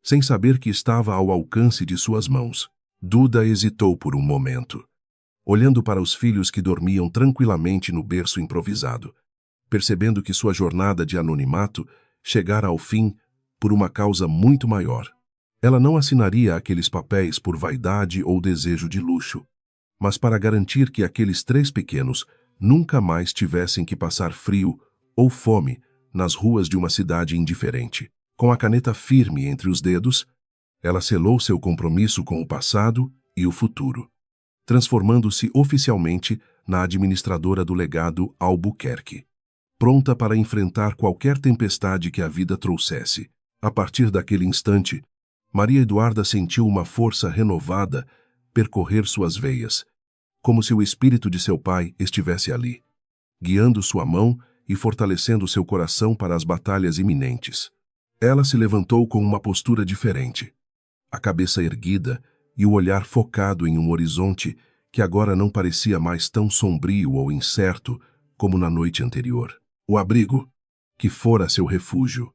sem saber que estava ao alcance de suas mãos. Duda hesitou por um momento, olhando para os filhos que dormiam tranquilamente no berço improvisado, percebendo que sua jornada de anonimato chegara ao fim por uma causa muito maior. Ela não assinaria aqueles papéis por vaidade ou desejo de luxo, mas para garantir que aqueles 3 pequenos nunca mais tivessem que passar frio ou fome nas ruas de uma cidade indiferente. Com a caneta firme entre os dedos, ela selou seu compromisso com o passado e o futuro, transformando-se oficialmente na administradora do legado Albuquerque, pronta para enfrentar qualquer tempestade que a vida trouxesse. A partir daquele instante, Maria Eduarda sentiu uma força renovada percorrer suas veias, como se o espírito de seu pai estivesse ali, guiando sua mão e fortalecendo seu coração para as batalhas iminentes. Ela se levantou com uma postura diferente, a cabeça erguida e o olhar focado em um horizonte que agora não parecia mais tão sombrio ou incerto como na noite anterior. O abrigo, que fora seu refúgio,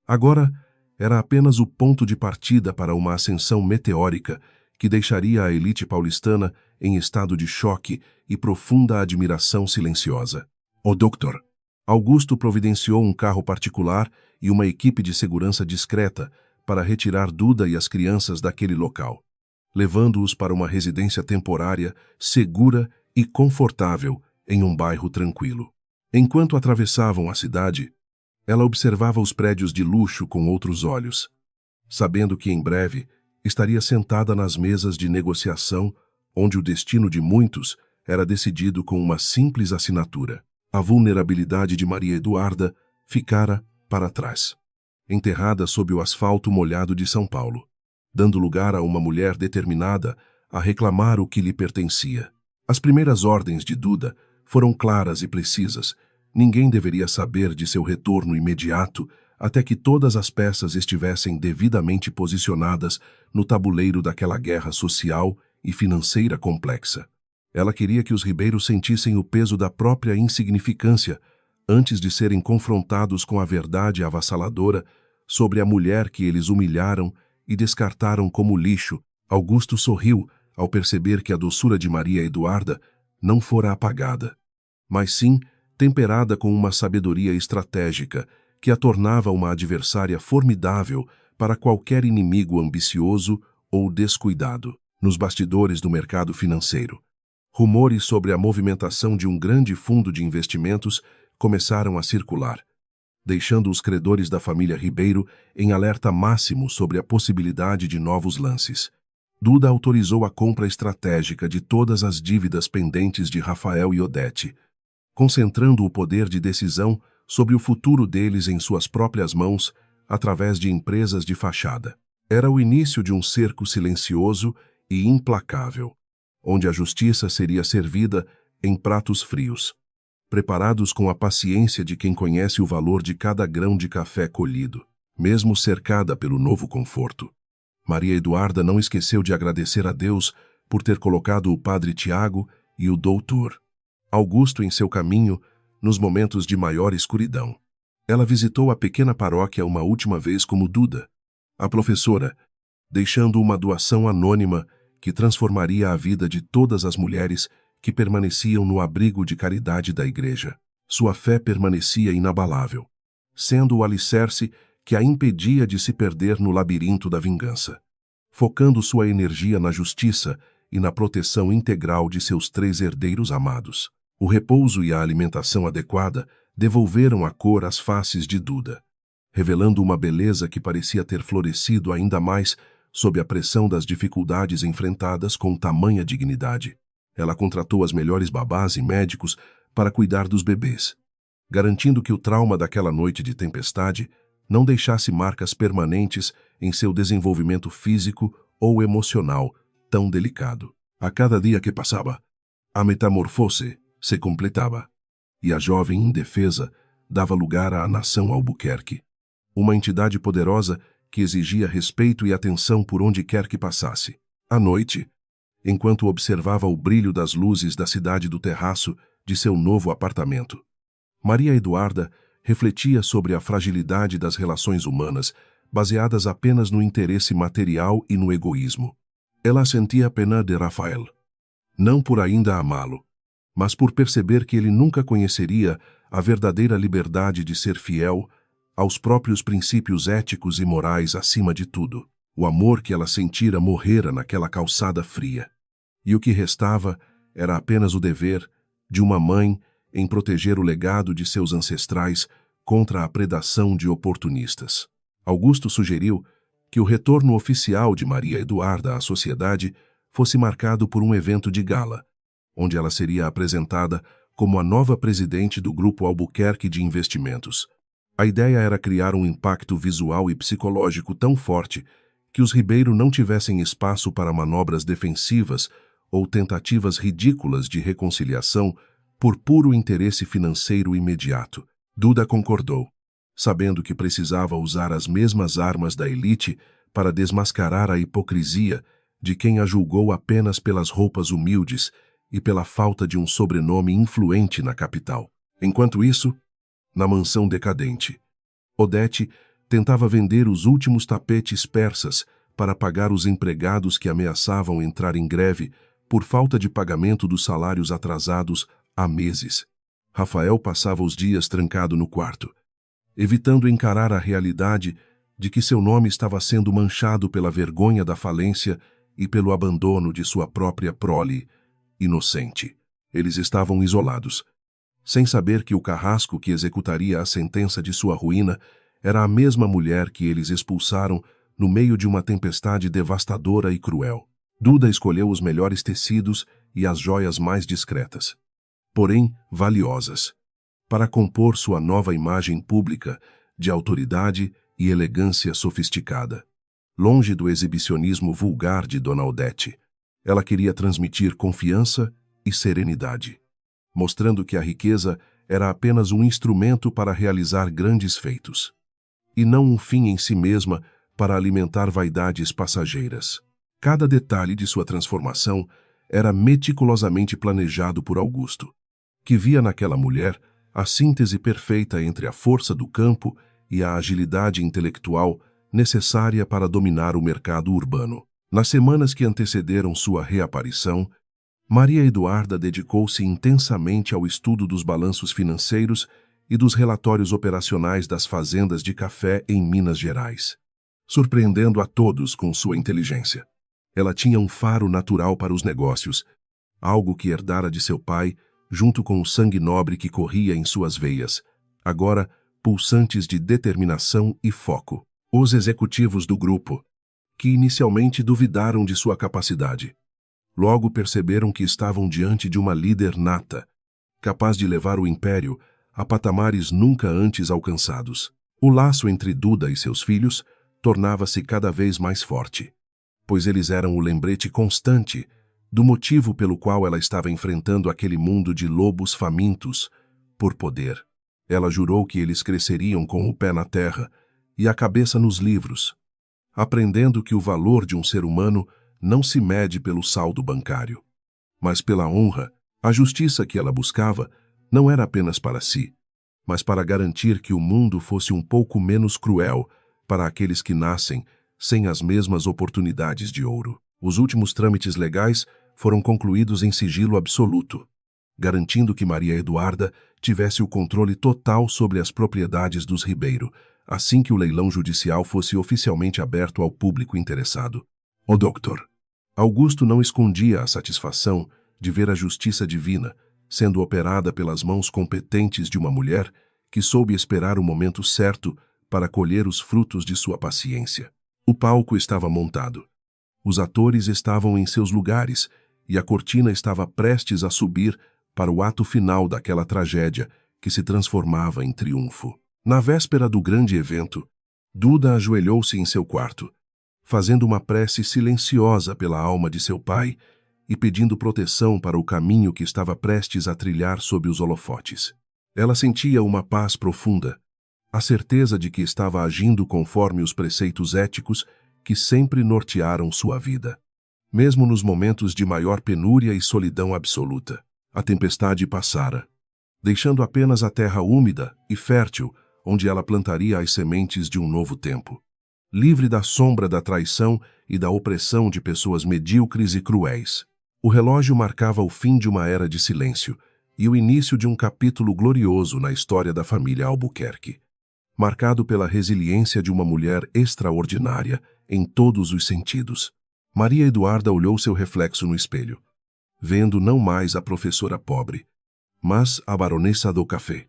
agora era apenas o ponto de partida para uma ascensão meteórica que deixaria a elite paulistana em estado de choque e profunda admiração silenciosa. O Dr. Augusto providenciou um carro particular e uma equipe de segurança discreta para retirar Duda e as crianças daquele local, levando-os para uma residência temporária, segura e confortável em um bairro tranquilo. Enquanto atravessavam a cidade, ela observava os prédios de luxo com outros olhos, sabendo que em breve estaria sentada nas mesas de negociação onde o destino de muitos era decidido com uma simples assinatura. A vulnerabilidade de Maria Eduarda ficara para trás, enterrada sob o asfalto molhado de São Paulo, dando lugar a uma mulher determinada a reclamar o que lhe pertencia. As primeiras ordens de Duda foram claras e precisas. Ninguém deveria saber de seu retorno imediato até que todas as peças estivessem devidamente posicionadas no tabuleiro daquela guerra social e financeira complexa. Ela queria que os ribeiros sentissem o peso da própria insignificância antes de serem confrontados com a verdade avassaladora sobre a mulher que eles humilharam e descartaram como lixo. Augusto sorriu ao perceber que a doçura de Maria Eduarda não fora apagada, mas sim temperada com uma sabedoria estratégica que a tornava uma adversária formidável para qualquer inimigo ambicioso ou descuidado. Nos bastidores do mercado financeiro, rumores sobre a movimentação de um grande fundo de investimentos começaram a circular, deixando os credores da família Ribeiro em alerta máximo sobre a possibilidade de novos lances. Duda autorizou a compra estratégica de todas as dívidas pendentes de Rafael e Odete, concentrando o poder de decisão sobre o futuro deles em suas próprias mãos através de empresas de fachada. Era o início de um cerco silencioso e implacável, onde a justiça seria servida em pratos frios, preparados com a paciência de quem conhece o valor de cada grão de café colhido. Mesmo cercada pelo novo conforto, Maria Eduarda não esqueceu de agradecer a Deus por ter colocado o padre Tiago e o doutor Augusto em seu caminho nos momentos de maior escuridão. Ela visitou a pequena paróquia uma última vez como Duda, a professora, deixando uma doação anônima que transformaria a vida de todas as mulheres que permaneciam no abrigo de caridade da igreja. Sua fé permanecia inabalável, sendo o alicerce que a impedia de se perder no labirinto da vingança, focando sua energia na justiça e na proteção integral de seus 3 herdeiros amados. O repouso e a alimentação adequada devolveram a cor às faces de Duda, revelando uma beleza que parecia ter florescido ainda mais sob a pressão das dificuldades enfrentadas com tamanha dignidade. Ela contratou as melhores babás e médicos para cuidar dos bebês, garantindo que o trauma daquela noite de tempestade não deixasse marcas permanentes em seu desenvolvimento físico ou emocional tão delicado. A cada dia que passava, a metamorfose se completava, e a jovem indefesa dava lugar à nação Albuquerque, uma entidade poderosa que exigia respeito e atenção por onde quer que passasse. À noite, enquanto observava o brilho das luzes da cidade do terraço de seu novo apartamento, Maria Eduarda refletia sobre a fragilidade das relações humanas, baseadas apenas no interesse material e no egoísmo. Ela sentia pena de Rafael, não por ainda amá-lo, mas por perceber que ele nunca conheceria a verdadeira liberdade de ser fiel aos próprios princípios éticos e morais acima de tudo. O amor que ela sentira morrera naquela calçada fria, e o que restava era apenas o dever de uma mãe em proteger o legado de seus ancestrais contra a predação de oportunistas. Augusto sugeriu que o retorno oficial de Maria Eduarda à sociedade fosse marcado por um evento de gala, onde ela seria apresentada como a nova presidente do Grupo Albuquerque de Investimentos. A ideia era criar um impacto visual e psicológico tão forte que os Ribeiro não tivessem espaço para manobras defensivas ou tentativas ridículas de reconciliação por puro interesse financeiro imediato. Duda concordou, sabendo que precisava usar as mesmas armas da elite para desmascarar a hipocrisia de quem a julgou apenas pelas roupas humildes e pela falta de um sobrenome influente na capital. Enquanto isso, na mansão decadente, Odete tentava vender os últimos tapetes persas para pagar os empregados que ameaçavam entrar em greve por falta de pagamento dos salários atrasados há meses. Rafael passava os dias trancado no quarto, evitando encarar a realidade de que seu nome estava sendo manchado pela vergonha da falência e pelo abandono de sua própria prole inocente. Eles estavam isolados, sem saber que o carrasco que executaria a sentença de sua ruína era a mesma mulher que eles expulsaram no meio de uma tempestade devastadora e cruel. Duda escolheu os melhores tecidos e as joias mais discretas, porém valiosas, para compor sua nova imagem pública de autoridade e elegância sofisticada. Longe do exibicionismo vulgar de Dona Odete, ela queria transmitir confiança e serenidade, mostrando que a riqueza era apenas um instrumento para realizar grandes feitos, e não um fim em si mesma para alimentar vaidades passageiras. Cada detalhe de sua transformação era meticulosamente planejado por Augusto, que via naquela mulher a síntese perfeita entre a força do campo e a agilidade intelectual necessária para dominar o mercado urbano. Nas semanas que antecederam sua reaparição, Maria Eduarda dedicou-se intensamente ao estudo dos balanços financeiros e dos relatórios operacionais das fazendas de café em Minas Gerais, surpreendendo a todos com sua inteligência. Ela tinha um faro natural para os negócios, algo que herdara de seu pai, junto com o sangue nobre que corria em suas veias, agora pulsantes de determinação e foco. Os executivos do grupo, que inicialmente duvidaram de sua capacidade, logo perceberam que estavam diante de uma líder nata, capaz de levar o império a patamares nunca antes alcançados. O laço entre Duda e seus filhos tornava-se cada vez mais forte, pois eles eram o lembrete constante do motivo pelo qual ela estava enfrentando aquele mundo de lobos famintos por poder. Ela jurou que eles cresceriam com o pé na terra e a cabeça nos livros, aprendendo que o valor de um ser humano não se mede pelo saldo bancário, mas pela honra. A justiça que ela buscava não era apenas para si, mas para garantir que o mundo fosse um pouco menos cruel para aqueles que nascem sem as mesmas oportunidades de ouro. Os últimos trâmites legais foram concluídos em sigilo absoluto, garantindo que Maria Eduarda tivesse o controle total sobre as propriedades dos Ribeiro, assim que o leilão judicial fosse oficialmente aberto ao público interessado. O doutor Augusto não escondia a satisfação de ver a justiça divina sendo operada pelas mãos competentes de uma mulher que soube esperar o momento certo para colher os frutos de sua paciência. O palco estava montado. Os atores estavam em seus lugares e a cortina estava prestes a subir para o ato final daquela tragédia que se transformava em triunfo. Na véspera do grande evento, Duda ajoelhou-se em seu quarto, fazendo uma prece silenciosa pela alma de seu pai e pedindo proteção para o caminho que estava prestes a trilhar sob os holofotes. Ela sentia uma paz profunda, a certeza de que estava agindo conforme os preceitos éticos que sempre nortearam sua vida. Mesmo nos momentos de maior penúria e solidão absoluta, a tempestade passara, deixando apenas a terra úmida e fértil onde ela plantaria as sementes de um novo tempo, livre da sombra da traição e da opressão de pessoas medíocres e cruéis. O relógio marcava o fim de uma era de silêncio e o início de um capítulo glorioso na história da família Albuquerque, marcado pela resiliência de uma mulher extraordinária em todos os sentidos. Maria Eduarda olhou seu reflexo no espelho, vendo não mais a professora pobre, mas a baronesa do café,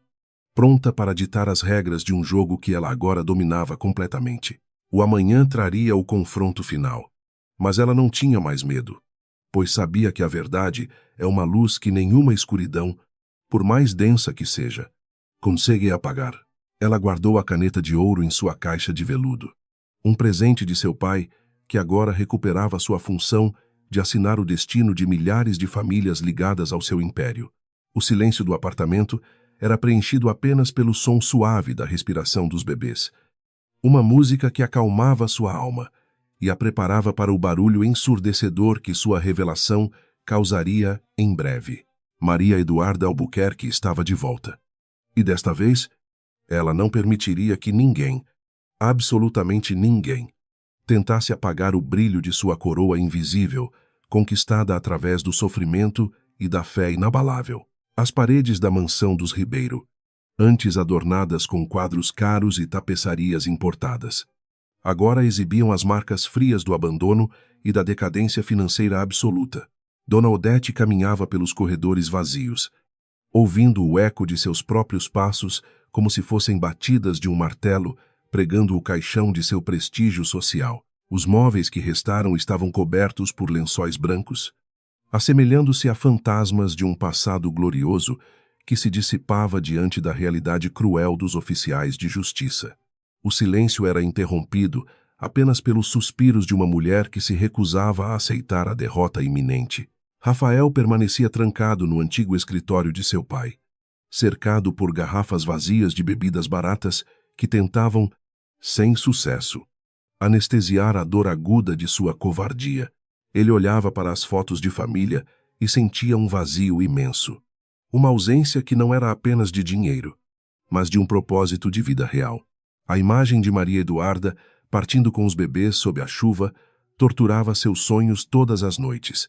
pronta para ditar as regras de um jogo que ela agora dominava completamente. O amanhã traria o confronto final, mas ela não tinha mais medo, pois sabia que a verdade é uma luz que nenhuma escuridão, por mais densa que seja, consegue apagar. Ela guardou a caneta de ouro em sua caixa de veludo, um presente de seu pai que agora recuperava sua função de assinar o destino de milhares de famílias ligadas ao seu império. O silêncio do apartamento era preenchido apenas pelo som suave da respiração dos bebês, uma música que acalmava sua alma e a preparava para o barulho ensurdecedor que sua revelação causaria em breve. Maria Eduarda Albuquerque estava de volta. E desta vez, ela não permitiria que ninguém, absolutamente ninguém, tentasse apagar o brilho de sua coroa invisível, conquistada através do sofrimento e da fé inabalável. As paredes da mansão dos Ribeiro, antes adornadas com quadros caros e tapeçarias importadas, agora exibiam as marcas frias do abandono e da decadência financeira absoluta. Dona Odete caminhava pelos corredores vazios, ouvindo o eco de seus próprios passos como se fossem batidas de um martelo, pregando o caixão de seu prestígio social. Os móveis que restaram estavam cobertos por lençóis brancos, assemelhando-se a fantasmas de um passado glorioso que se dissipava diante da realidade cruel dos oficiais de justiça. O silêncio era interrompido apenas pelos suspiros de uma mulher que se recusava a aceitar a derrota iminente. Rafael permanecia trancado no antigo escritório de seu pai, cercado por garrafas vazias de bebidas baratas que tentavam, sem sucesso, anestesiar a dor aguda de sua covardia. Ele olhava para as fotos de família e sentia um vazio imenso. Uma ausência que não era apenas de dinheiro, mas de um propósito de vida real. A imagem de Maria Eduarda, partindo com os bebês sob a chuva, torturava seus sonhos todas as noites,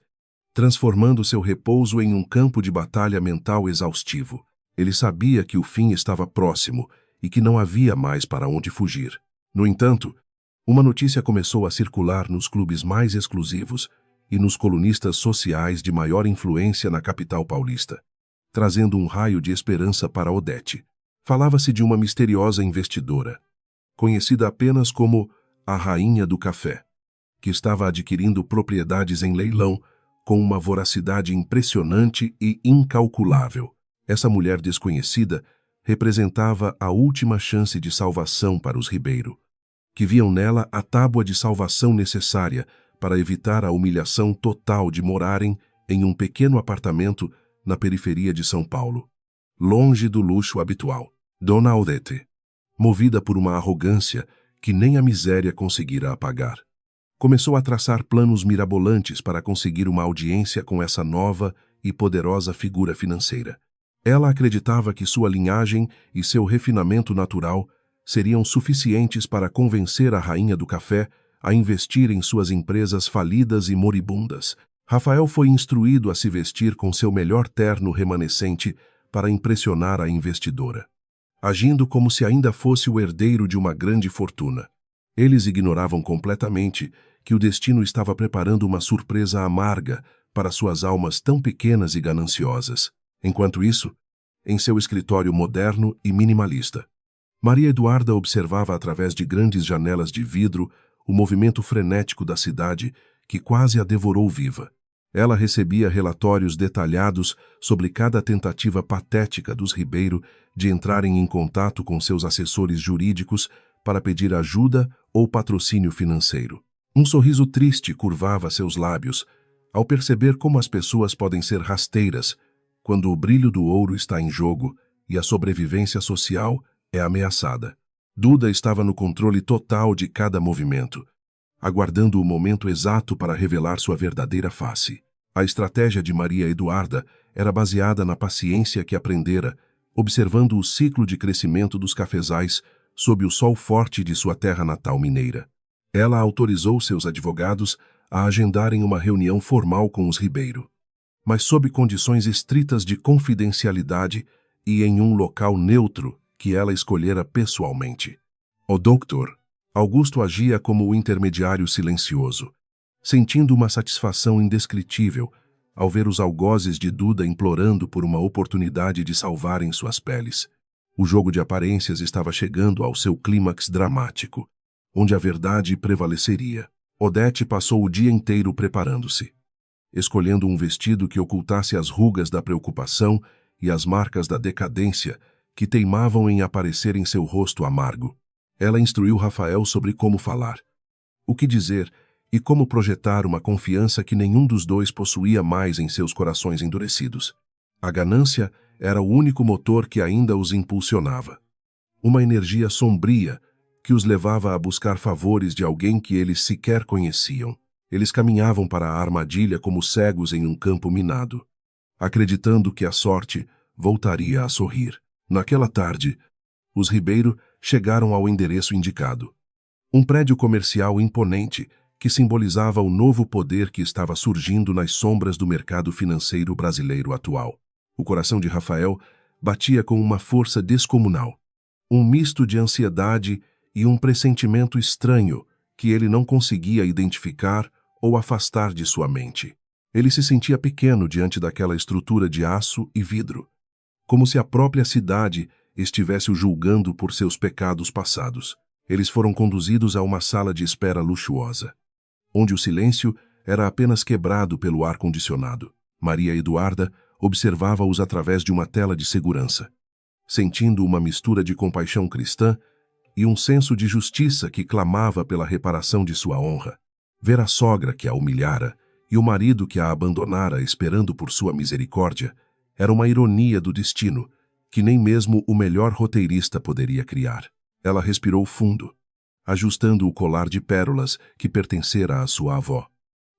transformando seu repouso em um campo de batalha mental exaustivo. Ele sabia que o fim estava próximo e que não havia mais para onde fugir. No entanto, uma notícia começou a circular nos clubes mais exclusivos e nos colunistas sociais de maior influência na capital paulista, trazendo um raio de esperança para Odete. Falava-se de uma misteriosa investidora, conhecida apenas como a Rainha do Café, que estava adquirindo propriedades em leilão com uma voracidade impressionante e incalculável. Essa mulher desconhecida representava a última chance de salvação para os Ribeiro, que viam nela a tábua de salvação necessária para evitar a humilhação total de morarem em um pequeno apartamento na periferia de São Paulo, longe do luxo habitual. Dona Odete, movida por uma arrogância que nem a miséria conseguira apagar, começou a traçar planos mirabolantes para conseguir uma audiência com essa nova e poderosa figura financeira. Ela acreditava que sua linhagem e seu refinamento natural seriam suficientes para convencer a Rainha do Café a investir em suas empresas falidas e moribundas. Rafael foi instruído a se vestir com seu melhor terno remanescente para impressionar a investidora, agindo como se ainda fosse o herdeiro de uma grande fortuna. Eles ignoravam completamente que o destino estava preparando uma surpresa amarga para suas almas tão pequenas e gananciosas. Enquanto isso, em seu escritório moderno e minimalista, Maria Eduarda observava através de grandes janelas de vidro o movimento frenético da cidade que quase a devorou viva. Ela recebia relatórios detalhados sobre cada tentativa patética dos Ribeiro de entrarem em contato com seus assessores jurídicos para pedir ajuda ou patrocínio financeiro. Um sorriso triste curvava seus lábios ao perceber como as pessoas podem ser rasteiras quando o brilho do ouro está em jogo e a sobrevivência social é ameaçada. Duda estava no controle total de cada movimento, aguardando o momento exato para revelar sua verdadeira face. A estratégia de Maria Eduarda era baseada na paciência que aprendera, observando o ciclo de crescimento dos cafezais sob o sol forte de sua terra natal mineira. Ela autorizou seus advogados a agendarem uma reunião formal com os Ribeiro, mas sob condições estritas de confidencialidade e em um local neutro que ela escolhera pessoalmente. O doutor Augusto agia como o intermediário silencioso, sentindo uma satisfação indescritível ao ver os algozes de Duda implorando por uma oportunidade de salvarem suas peles. O jogo de aparências estava chegando ao seu clímax dramático, onde a verdade prevaleceria. Odete passou o dia inteiro preparando-se, escolhendo um vestido que ocultasse as rugas da preocupação e as marcas da decadência que teimavam em aparecer em seu rosto amargo. Ela instruiu Rafael sobre como falar, o que dizer e como projetar uma confiança que nenhum dos dois possuía mais em seus corações endurecidos. A ganância era o único motor que ainda os impulsionava. Uma energia sombria que os levava a buscar favores de alguém que eles sequer conheciam. Eles caminhavam para a armadilha como cegos em um campo minado, acreditando que a sorte voltaria a sorrir. Naquela tarde, os Ribeiro chegaram ao endereço indicado. Um prédio comercial imponente que simbolizava o novo poder que estava surgindo nas sombras do mercado financeiro brasileiro atual. O coração de Rafael batia com uma força descomunal, um misto de ansiedade e um pressentimento estranho que ele não conseguia identificar ou afastar de sua mente. Ele se sentia pequeno diante daquela estrutura de aço e vidro, como se a própria cidade estivesse o julgando por seus pecados passados. Eles foram conduzidos a uma sala de espera luxuosa, onde o silêncio era apenas quebrado pelo ar-condicionado. Maria Eduarda observava-os através de uma tela de segurança, sentindo uma mistura de compaixão cristã e um senso de justiça que clamava pela reparação de sua honra. Ver a sogra que a humilhara e o marido que a abandonara esperando por sua misericórdia era uma ironia do destino que nem mesmo o melhor roteirista poderia criar. Ela respirou fundo, ajustando o colar de pérolas que pertencera à sua avó,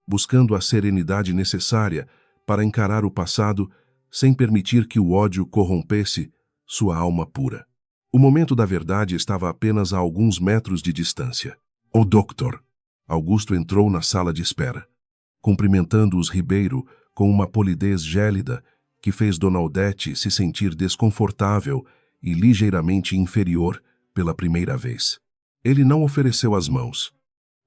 buscando a serenidade necessária para encarar o passado sem permitir que o ódio corrompesse sua alma pura. O momento da verdade estava apenas a alguns metros de distância. O doutor Augusto entrou na sala de espera, cumprimentando os Ribeiro com uma polidez gélida que fez Dona Odete se sentir desconfortável e ligeiramente inferior pela primeira vez. Ele não ofereceu as mãos,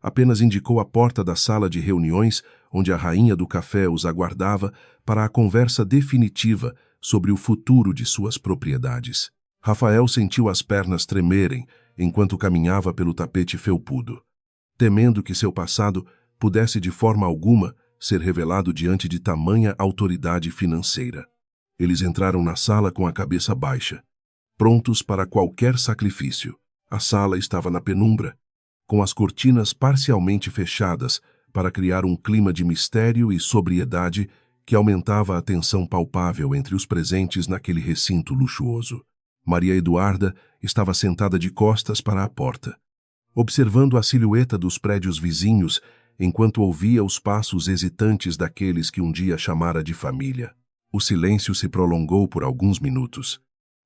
apenas indicou a porta da sala de reuniões onde a rainha do café os aguardava para a conversa definitiva sobre o futuro de suas propriedades. Rafael sentiu as pernas tremerem enquanto caminhava pelo tapete felpudo, temendo que seu passado pudesse de forma alguma ser revelado diante de tamanha autoridade financeira. Eles entraram na sala com a cabeça baixa, prontos para qualquer sacrifício. A sala estava na penumbra, com as cortinas parcialmente fechadas para criar um clima de mistério e sobriedade que aumentava a tensão palpável entre os presentes naquele recinto luxuoso. Maria Eduarda estava sentada de costas para a porta, observando a silhueta dos prédios vizinhos enquanto ouvia os passos hesitantes daqueles que um dia chamara de família. O silêncio se prolongou por alguns minutos,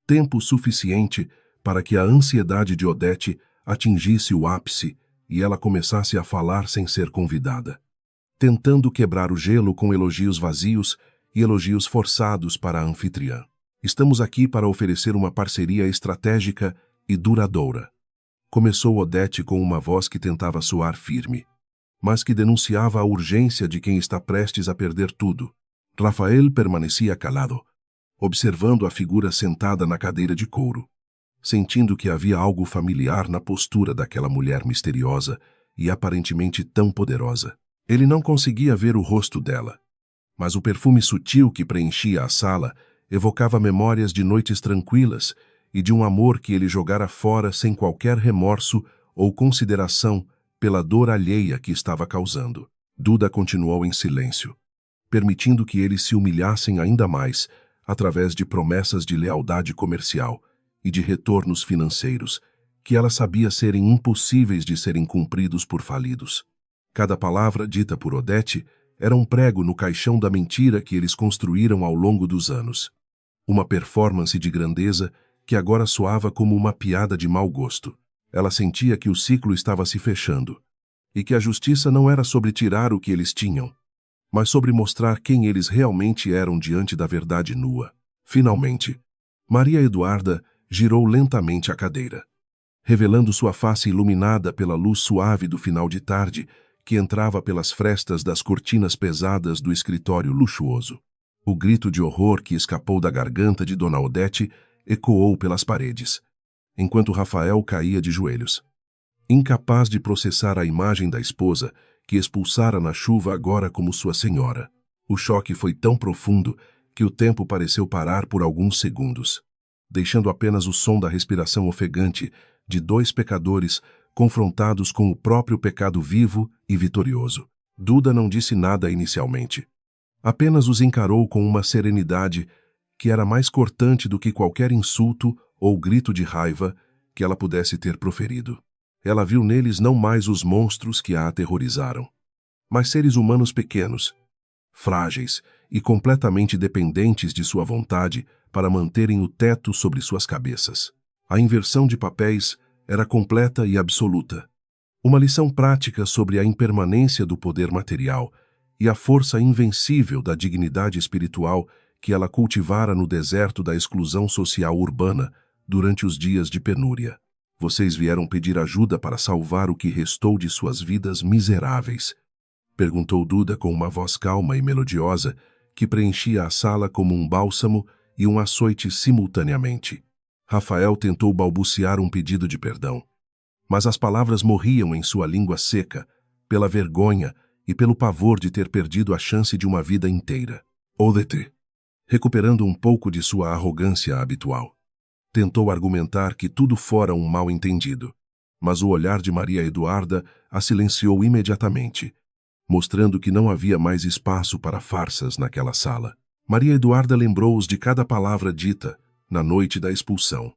tempo suficiente para que a ansiedade de Odete atingisse o ápice e ela começasse a falar sem ser convidada, tentando quebrar o gelo com elogios vazios e elogios forçados para a anfitriã. Estamos aqui para oferecer uma parceria estratégica e duradoura. Começou Odete com uma voz que tentava soar firme, mas que denunciava a urgência de quem está prestes a perder tudo. Rafael permanecia calado, observando a figura sentada na cadeira de couro, sentindo que havia algo familiar na postura daquela mulher misteriosa e aparentemente tão poderosa. Ele não conseguia ver o rosto dela, mas o perfume sutil que preenchia a sala evocava memórias de noites tranquilas e de um amor que ele jogara fora sem qualquer remorso ou consideração pela dor alheia que estava causando. Duda continuou em silêncio, permitindo que eles se humilhassem ainda mais através de promessas de lealdade comercial e de retornos financeiros que ela sabia serem impossíveis de serem cumpridos por falidos. Cada palavra dita por Odete era um prego no caixão da mentira que eles construíram ao longo dos anos. Uma performance de grandeza que agora soava como uma piada de mau gosto. Ela sentia que o ciclo estava se fechando e que a justiça não era sobre tirar o que eles tinham, mas sobre mostrar quem eles realmente eram diante da verdade nua. Finalmente, Maria Eduarda girou lentamente a cadeira, revelando sua face iluminada pela luz suave do final de tarde que entrava pelas frestas das cortinas pesadas do escritório luxuoso. O grito de horror que escapou da garganta de Dona Odete ecoou pelas paredes, enquanto Rafael caía de joelhos, incapaz de processar a imagem da esposa que expulsara na chuva agora como sua senhora. O choque foi tão profundo que o tempo pareceu parar por alguns segundos, deixando apenas o som da respiração ofegante de dois pecadores confrontados com o próprio pecado vivo e vitorioso. Duda não disse nada inicialmente. Apenas os encarou com uma serenidade que era mais cortante do que qualquer insulto ou grito de raiva que ela pudesse ter proferido. Ela viu neles não mais os monstros que a aterrorizaram, mas seres humanos pequenos, frágeis e completamente dependentes de sua vontade para manterem o teto sobre suas cabeças. A inversão de papéis era completa e absoluta. Uma lição prática sobre a impermanência do poder material e a força invencível da dignidade espiritual que ela cultivara no deserto da exclusão social urbana durante os dias de penúria. Vocês vieram pedir ajuda para salvar o que restou de suas vidas miseráveis? Perguntou Duda com uma voz calma e melodiosa que preenchia a sala como um bálsamo e um açoite simultaneamente. Rafael tentou balbuciar um pedido de perdão, mas as palavras morriam em sua língua seca, pela vergonha e pelo pavor de ter perdido a chance de uma vida inteira. Odete, recuperando um pouco de sua arrogância habitual, tentou argumentar que tudo fora um mal-entendido, mas o olhar de Maria Eduarda a silenciou imediatamente, mostrando que não havia mais espaço para farsas naquela sala. Maria Eduarda lembrou-os de cada palavra dita na noite da expulsão,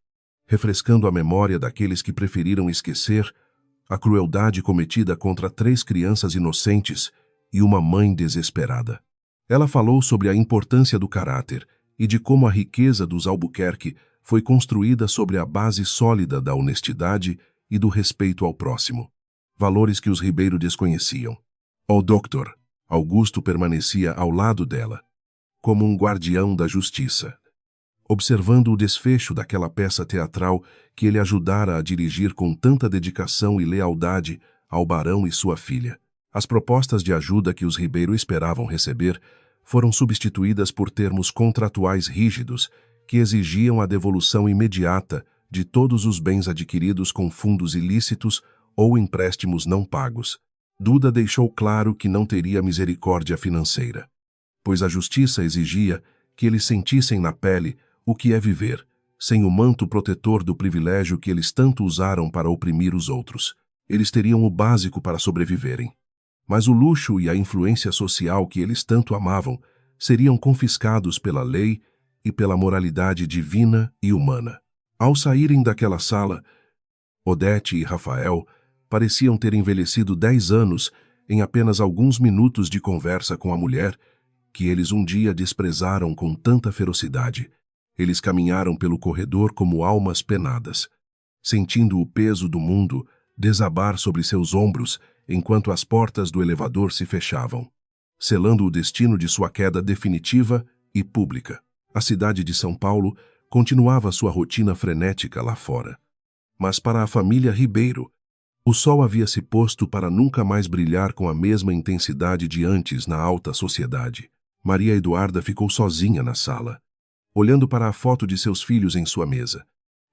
refrescando a memória daqueles que preferiram esquecer a crueldade cometida contra 3 crianças inocentes e uma mãe desesperada. Ela falou sobre a importância do caráter e de como a riqueza dos Albuquerque foi construída sobre a base sólida da honestidade e do respeito ao próximo, valores que os Ribeiro desconheciam. O doutor Augusto permanecia ao lado dela, como um guardião da justiça, observando o desfecho daquela peça teatral que ele ajudara a dirigir com tanta dedicação e lealdade ao barão e sua filha. As propostas de ajuda que os Ribeiro esperavam receber foram substituídas por termos contratuais rígidos que exigiam a devolução imediata de todos os bens adquiridos com fundos ilícitos ou empréstimos não pagos. Duda deixou claro que não teria misericórdia financeira, pois a justiça exigia que eles sentissem na pele o que é viver, sem o manto protetor do privilégio que eles tanto usaram para oprimir os outros. Eles teriam o básico para sobreviverem, mas o luxo e a influência social que eles tanto amavam seriam confiscados pela lei e pela moralidade divina e humana. Ao saírem daquela sala, Odete e Rafael pareciam ter envelhecido 10 anos em apenas alguns minutos de conversa com a mulher que eles um dia desprezaram com tanta ferocidade. Eles caminharam pelo corredor como almas penadas, sentindo o peso do mundo desabar sobre seus ombros enquanto as portas do elevador se fechavam, selando o destino de sua queda definitiva e pública. A cidade de São Paulo continuava sua rotina frenética lá fora. Mas para a família Ribeiro, o sol havia se posto para nunca mais brilhar com a mesma intensidade de antes na alta sociedade. Maria Eduarda ficou sozinha na sala, olhando para a foto de seus filhos em sua mesa,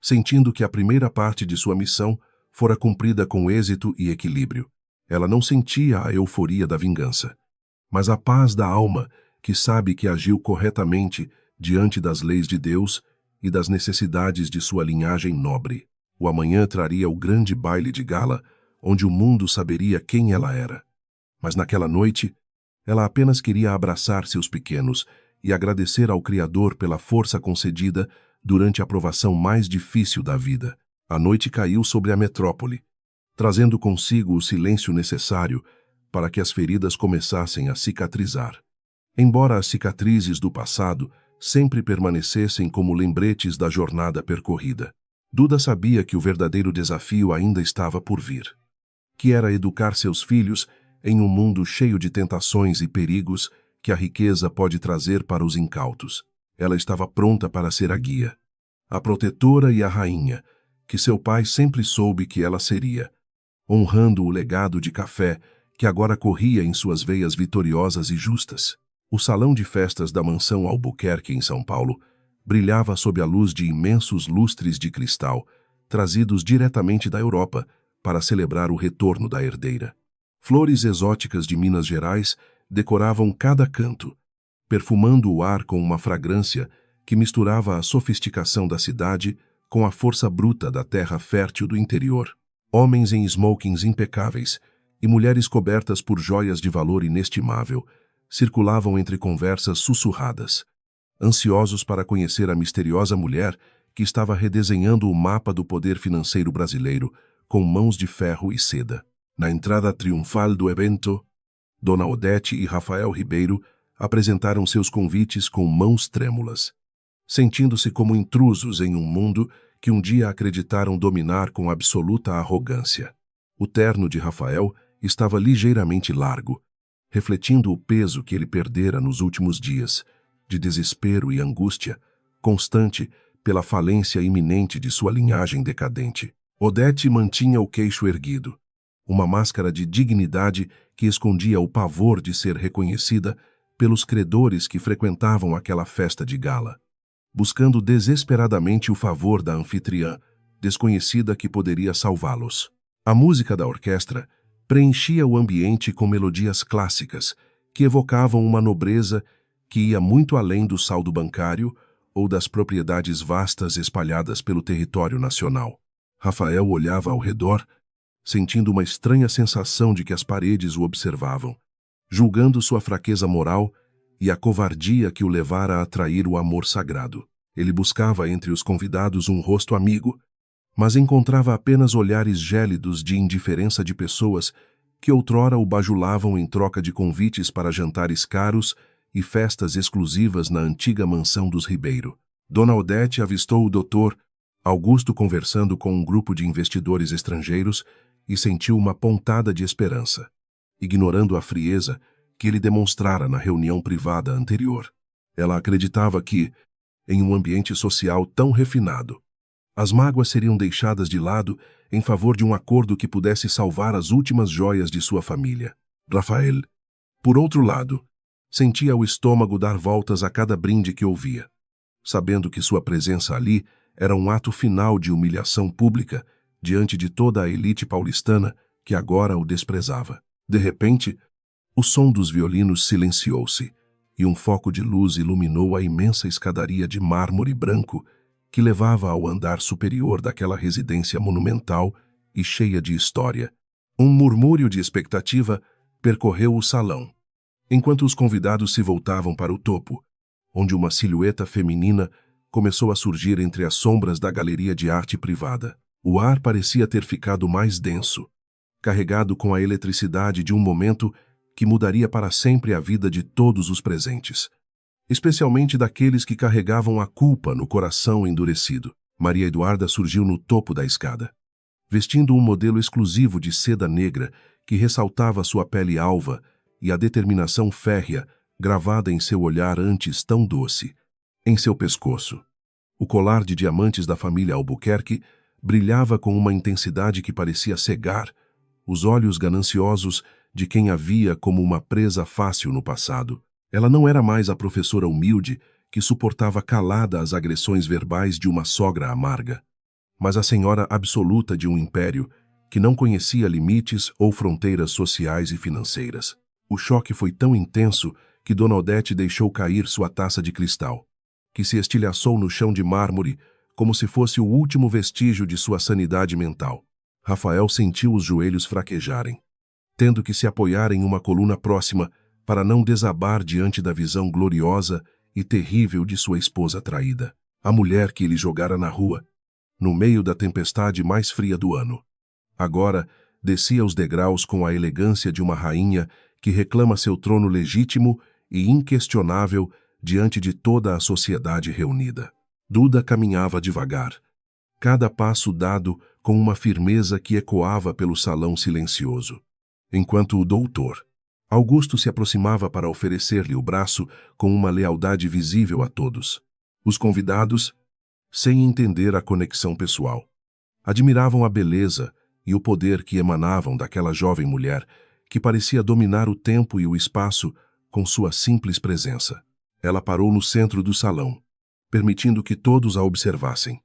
sentindo que a primeira parte de sua missão fora cumprida com êxito e equilíbrio. Ela não sentia a euforia da vingança, mas a paz da alma que sabe que agiu corretamente diante das leis de Deus e das necessidades de sua linhagem nobre. O amanhã traria o grande baile de gala, onde o mundo saberia quem ela era. Mas naquela noite, ela apenas queria abraçar seus pequenos e agradecer ao Criador pela força concedida durante a provação mais difícil da vida. A noite caiu sobre a metrópole, trazendo consigo o silêncio necessário para que as feridas começassem a cicatrizar. Embora as cicatrizes do passado sempre permanecessem como lembretes da jornada percorrida, Duda sabia que o verdadeiro desafio ainda estava por vir, que era educar seus filhos em um mundo cheio de tentações e perigos que a riqueza pode trazer para os incautos. Ela estava pronta para ser a guia, a protetora e a rainha, que seu pai sempre soube que ela seria, honrando o legado de café que agora corria em suas veias vitoriosas e justas. O salão de festas da mansão Albuquerque, em São Paulo, brilhava sob a luz de imensos lustres de cristal, trazidos diretamente da Europa para celebrar o retorno da herdeira. Flores exóticas de Minas Gerais decoravam cada canto, perfumando o ar com uma fragrância que misturava a sofisticação da cidade com a força bruta da terra fértil do interior. Homens em smokings impecáveis e mulheres cobertas por joias de valor inestimável circulavam entre conversas sussurradas, ansiosos para conhecer a misteriosa mulher que estava redesenhando o mapa do poder financeiro brasileiro com mãos de ferro e seda. Na entrada triunfal do evento, Dona Odete e Rafael Ribeiro apresentaram seus convites com mãos trêmulas, sentindo-se como intrusos em um mundo que um dia acreditaram dominar com absoluta arrogância. O terno de Rafael estava ligeiramente largo, refletindo o peso que ele perdera nos últimos dias, de desespero e angústia, constante pela falência iminente de sua linhagem decadente. Odete mantinha o queixo erguido, uma máscara de dignidade que escondia o pavor de ser reconhecida pelos credores que frequentavam aquela festa de gala, buscando desesperadamente o favor da anfitriã, desconhecida que poderia salvá-los. A música da orquestra preenchia o ambiente com melodias clássicas que evocavam uma nobreza que ia muito além do saldo bancário ou das propriedades vastas espalhadas pelo território nacional. Rafael olhava ao redor, sentindo uma estranha sensação de que as paredes o observavam, julgando sua fraqueza moral e a covardia que o levara a atrair o amor sagrado. Ele buscava entre os convidados um rosto amigo, mas encontrava apenas olhares gélidos de indiferença de pessoas que outrora o bajulavam em troca de convites para jantares caros e festas exclusivas na antiga mansão dos Ribeiro. Dona Odete avistou o doutor Augusto conversando com um grupo de investidores estrangeiros e sentiu uma pontada de esperança, ignorando a frieza que ele demonstrara na reunião privada anterior. Ela acreditava que, em um ambiente social tão refinado, as mágoas seriam deixadas de lado em favor de um acordo que pudesse salvar as últimas joias de sua família. Rafael, por outro lado, sentia o estômago dar voltas a cada brinde que ouvia, sabendo que sua presença ali era um ato final de humilhação pública diante de toda a elite paulistana que agora o desprezava. De repente, o som dos violinos silenciou-se e um foco de luz iluminou a imensa escadaria de mármore branco que levava ao andar superior daquela residência monumental e cheia de história. Um murmúrio de expectativa percorreu o salão, enquanto os convidados se voltavam para o topo, onde uma silhueta feminina começou a surgir entre as sombras da galeria de arte privada. O ar parecia ter ficado mais denso, carregado com a eletricidade de um momento que mudaria para sempre a vida de todos os presentes, especialmente daqueles que carregavam a culpa no coração endurecido. Maria Eduarda surgiu no topo da escada, vestindo um modelo exclusivo de seda negra que ressaltava sua pele alva e a determinação férrea gravada em seu olhar antes tão doce. Em seu pescoço, o colar de diamantes da família Albuquerque brilhava com uma intensidade que parecia cegar os olhos gananciosos de quem a via como uma presa fácil no passado. Ela não era mais a professora humilde que suportava calada as agressões verbais de uma sogra amarga, mas a senhora absoluta de um império que não conhecia limites ou fronteiras sociais e financeiras. O choque foi tão intenso que Dona Odete deixou cair sua taça de cristal, que se estilhaçou no chão de mármore como se fosse o último vestígio de sua sanidade mental. Rafael sentiu os joelhos fraquejarem, tendo que se apoiar em uma coluna próxima para não desabar diante da visão gloriosa e terrível de sua esposa traída, a mulher que ele jogara na rua, no meio da tempestade mais fria do ano. Agora descia os degraus com a elegância de uma rainha que reclama seu trono legítimo e inquestionável diante de toda a sociedade reunida. Duda caminhava devagar, cada passo dado com uma firmeza que ecoava pelo salão silencioso, enquanto o doutor Augusto se aproximava para oferecer-lhe o braço com uma lealdade visível a todos. Os convidados, sem entender a conexão pessoal, admiravam a beleza e o poder que emanavam daquela jovem mulher que parecia dominar o tempo e o espaço com sua simples presença. Ela parou no centro do salão, permitindo que todos a observassem,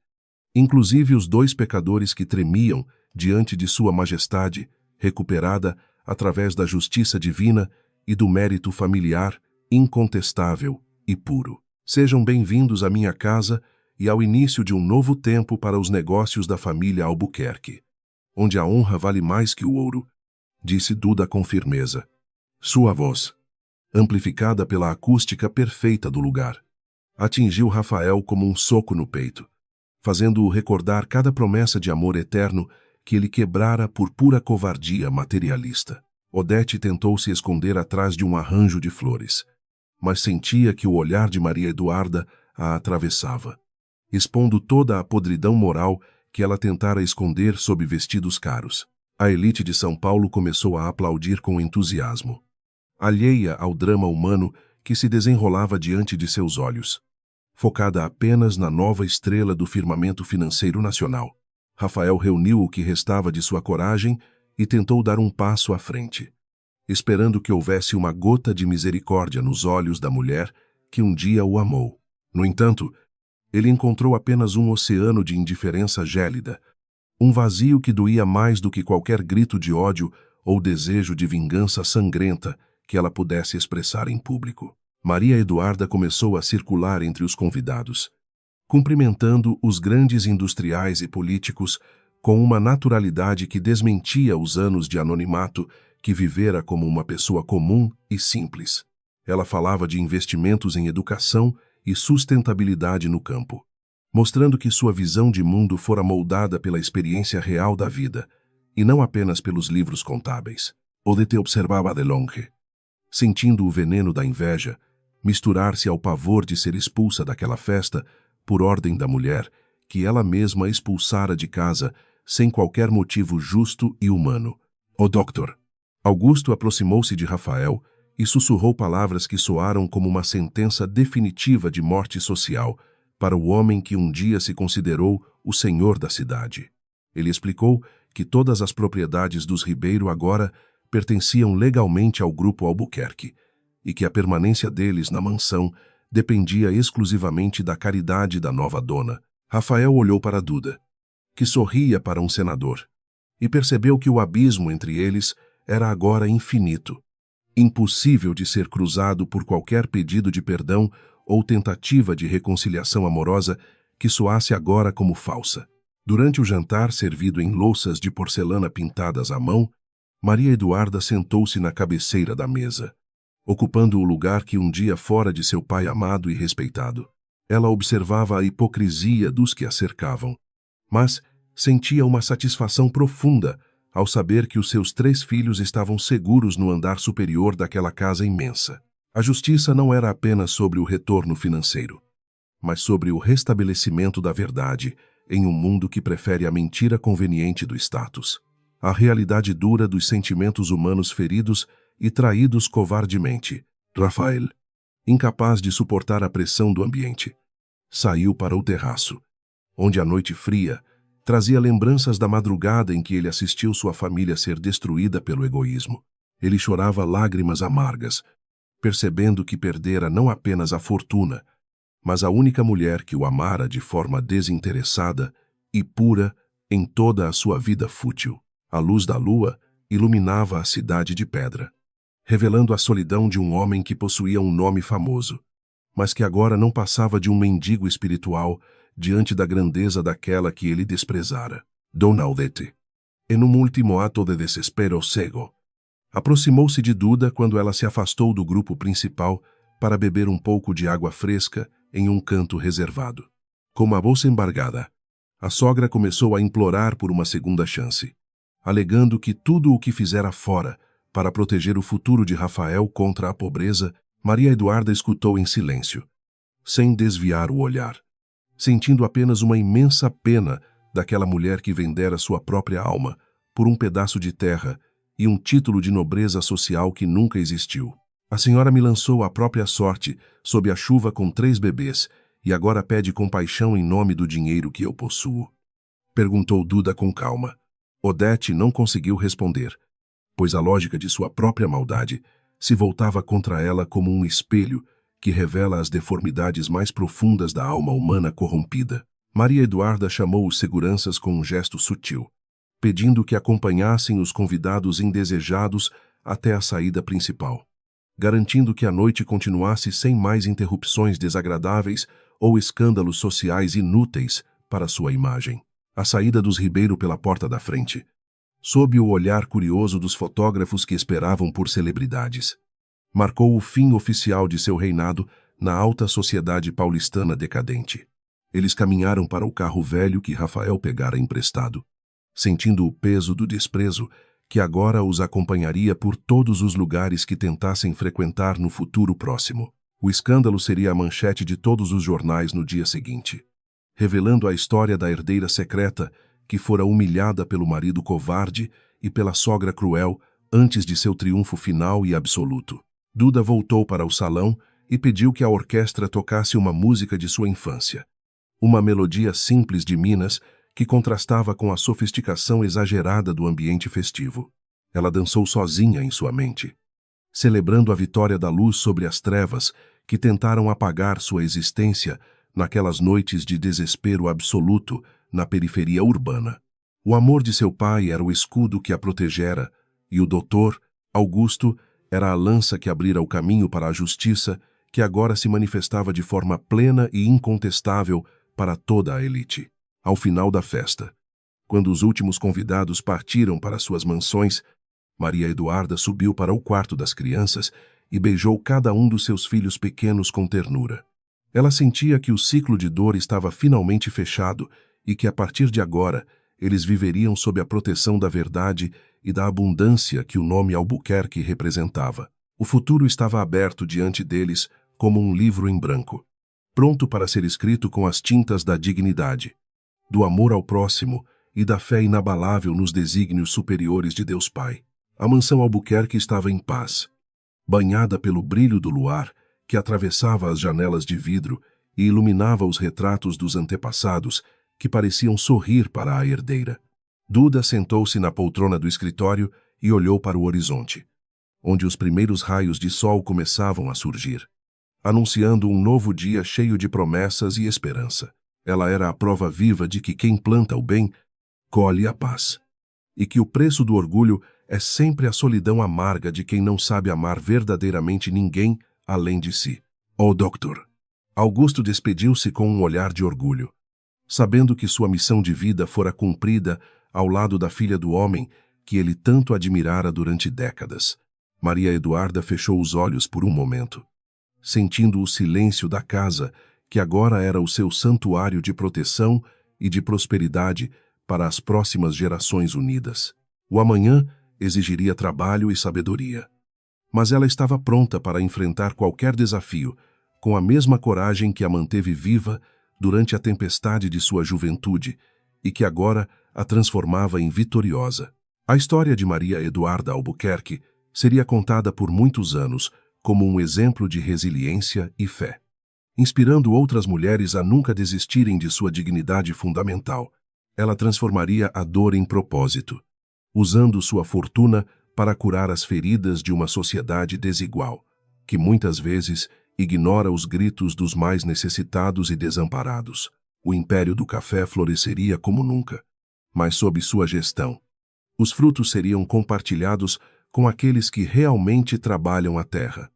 inclusive os dois pecadores que tremiam diante de sua majestade, recuperada através da justiça divina e do mérito familiar incontestável e puro. Sejam bem-vindos à minha casa e ao início de um novo tempo para os negócios da família Albuquerque, onde a honra vale mais que o ouro, disse Duda com firmeza. Sua voz, amplificada pela acústica perfeita do lugar, atingiu Rafael como um soco no peito, fazendo-o recordar cada promessa de amor eterno que ele quebrara por pura covardia materialista. Odete tentou se esconder atrás de um arranjo de flores, mas sentia que o olhar de Maria Eduarda a atravessava, expondo toda a podridão moral que ela tentara esconder sob vestidos caros. A elite de São Paulo começou a aplaudir com entusiasmo, alheia ao drama humano que se desenrolava diante de seus olhos, focada apenas na nova estrela do firmamento financeiro nacional. Rafael reuniu o que restava de sua coragem e tentou dar um passo à frente, esperando que houvesse uma gota de misericórdia nos olhos da mulher que um dia o amou. No entanto, ele encontrou apenas um oceano de indiferença gélida, um vazio que doía mais do que qualquer grito de ódio ou desejo de vingança sangrenta que ela pudesse expressar em público. Maria Eduarda começou a circular entre os convidados, cumprimentando os grandes industriais e políticos com uma naturalidade que desmentia os anos de anonimato que vivera como uma pessoa comum e simples. Ela falava de investimentos em educação e sustentabilidade no campo, mostrando que sua visão de mundo fora moldada pela experiência real da vida, e não apenas pelos livros contábeis. Odete observava de longe, sentindo o veneno da inveja misturar-se ao pavor de ser expulsa daquela festa por ordem da mulher que ela mesma expulsara de casa sem qualquer motivo justo e humano. O doutor. Augusto aproximou-se de Rafael e sussurrou palavras que soaram como uma sentença definitiva de morte social para o homem que um dia se considerou o senhor da cidade. Ele explicou que todas as propriedades dos Ribeiro agora pertenciam legalmente ao Grupo Albuquerque e que a permanência deles na mansão dependia exclusivamente da caridade da nova dona. Rafael olhou para Duda, que sorria para um senador, e percebeu que o abismo entre eles era agora infinito, impossível de ser cruzado por qualquer pedido de perdão ou tentativa de reconciliação amorosa que soasse agora como falsa. Durante o jantar, servido em louças de porcelana pintadas à mão, Maria Eduarda sentou-se na cabeceira da mesa, ocupando o lugar que um dia fora de seu pai amado e respeitado. Ela observava a hipocrisia dos que a cercavam, mas sentia uma satisfação profunda ao saber que os seus 3 filhos estavam seguros no andar superior daquela casa imensa. A justiça não era apenas sobre o retorno financeiro, mas sobre o restabelecimento da verdade em um mundo que prefere a mentira conveniente do status, a realidade dura dos sentimentos humanos feridos e traídos covardemente. Rafael, incapaz de suportar a pressão do ambiente, saiu para o terraço, onde a noite fria trazia lembranças da madrugada em que ele assistiu sua família ser destruída pelo egoísmo. Ele chorava lágrimas amargas, percebendo que perdera não apenas a fortuna, mas a única mulher que o amara de forma desinteressada e pura em toda a sua vida fútil. A luz da lua iluminava a cidade de pedra, revelando a solidão de um homem que possuía um nome famoso, mas que agora não passava de um mendigo espiritual diante da grandeza daquela que ele desprezara. Dona Odete, em um último ato de desespero cego, aproximou-se de Duda quando ela se afastou do grupo principal para beber um pouco de água fresca em um canto reservado. Com a bolsa embargada, a sogra começou a implorar por uma segunda chance, alegando que tudo o que fizera fora para proteger o futuro de Rafael contra a pobreza, Maria Eduarda escutou em silêncio, sem desviar o olhar, sentindo apenas uma imensa pena daquela mulher que vendera sua própria alma por um pedaço de terra e um título de nobreza social que nunca existiu. A senhora me lançou à própria sorte sob a chuva com 3 bebês e agora pede compaixão em nome do dinheiro que eu possuo? Perguntou Duda com calma. Odete não conseguiu responder, pois a lógica de sua própria maldade se voltava contra ela como um espelho que revela as deformidades mais profundas da alma humana corrompida. Maria Eduarda chamou os seguranças com um gesto sutil, pedindo que acompanhassem os convidados indesejados até a saída principal, garantindo que a noite continuasse sem mais interrupções desagradáveis ou escândalos sociais inúteis para sua imagem. A saída dos Ribeiro pela porta da frente, sob o olhar curioso dos fotógrafos que esperavam por celebridades, marcou o fim oficial de seu reinado na alta sociedade paulistana decadente. Eles caminharam para o carro velho que Rafael pegara emprestado, sentindo o peso do desprezo que agora os acompanharia por todos os lugares que tentassem frequentar no futuro próximo. O escândalo seria a manchete de todos os jornais no dia seguinte, revelando a história da herdeira secreta que fora humilhada pelo marido covarde e pela sogra cruel antes de seu triunfo final e absoluto. Duda voltou para o salão e pediu que a orquestra tocasse uma música de sua infância. Uma melodia simples de Minas que contrastava com a sofisticação exagerada do ambiente festivo. Ela dançou sozinha em sua mente, celebrando a vitória da luz sobre as trevas que tentaram apagar sua existência naquelas noites de desespero absoluto na periferia urbana. O amor de seu pai era o escudo que a protegera, e o doutor, Augusto, era a lança que abrira o caminho para a justiça, que agora se manifestava de forma plena e incontestável para toda a elite. Ao final da festa, quando os últimos convidados partiram para suas mansões, Maria Eduarda subiu para o quarto das crianças e beijou cada um dos seus filhos pequenos com ternura. Ela sentia que o ciclo de dor estava finalmente fechado e que, a partir de agora, eles viveriam sob a proteção da verdade e da abundância que o nome Albuquerque representava. O futuro estava aberto diante deles como um livro em branco, pronto para ser escrito com as tintas da dignidade, do amor ao próximo e da fé inabalável nos desígnios superiores de Deus Pai. A mansão Albuquerque estava em paz, banhada pelo brilho do luar que atravessava as janelas de vidro e iluminava os retratos dos antepassados que pareciam sorrir para a herdeira. Duda sentou-se na poltrona do escritório e olhou para o horizonte, onde os primeiros raios de sol começavam a surgir, anunciando um novo dia cheio de promessas e esperança. Ela era a prova viva de que quem planta o bem, colhe a paz, e que o preço do orgulho é sempre a solidão amarga de quem não sabe amar verdadeiramente ninguém além de si. Oh, doutor! Augusto despediu-se com um olhar de orgulho, sabendo que sua missão de vida fora cumprida ao lado da filha do homem que ele tanto admirara durante décadas. Maria Eduarda fechou os olhos por um momento, sentindo o silêncio da casa, que agora era o seu santuário de proteção e de prosperidade para as próximas gerações unidas. O amanhã exigiria trabalho e sabedoria, mas ela estava pronta para enfrentar qualquer desafio, com a mesma coragem que a manteve viva durante a tempestade de sua juventude e que agora a transformava em vitoriosa. A história de Maria Eduarda Albuquerque seria contada por muitos anos como um exemplo de resiliência e fé, inspirando outras mulheres a nunca desistirem de sua dignidade fundamental. Ela transformaria a dor em propósito, usando sua fortuna para curar as feridas de uma sociedade desigual, que muitas vezes ignora os gritos dos mais necessitados e desamparados. O império do café floresceria como nunca, mas sob sua gestão, os frutos seriam compartilhados com aqueles que realmente trabalham a terra,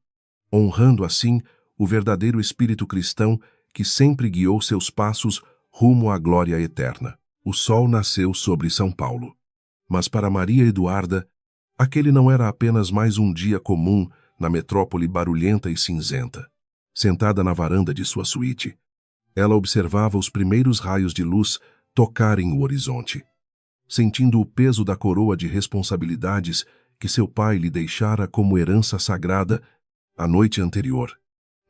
honrando assim o verdadeiro espírito cristão que sempre guiou seus passos rumo à glória eterna. O sol nasceu sobre São Paulo, mas para Maria Eduarda, aquele não era apenas mais um dia comum na metrópole barulhenta e cinzenta. Sentada na varanda de sua suíte, ela observava os primeiros raios de luz tocarem o horizonte, sentindo o peso da coroa de responsabilidades que seu pai lhe deixara como herança sagrada a noite anterior,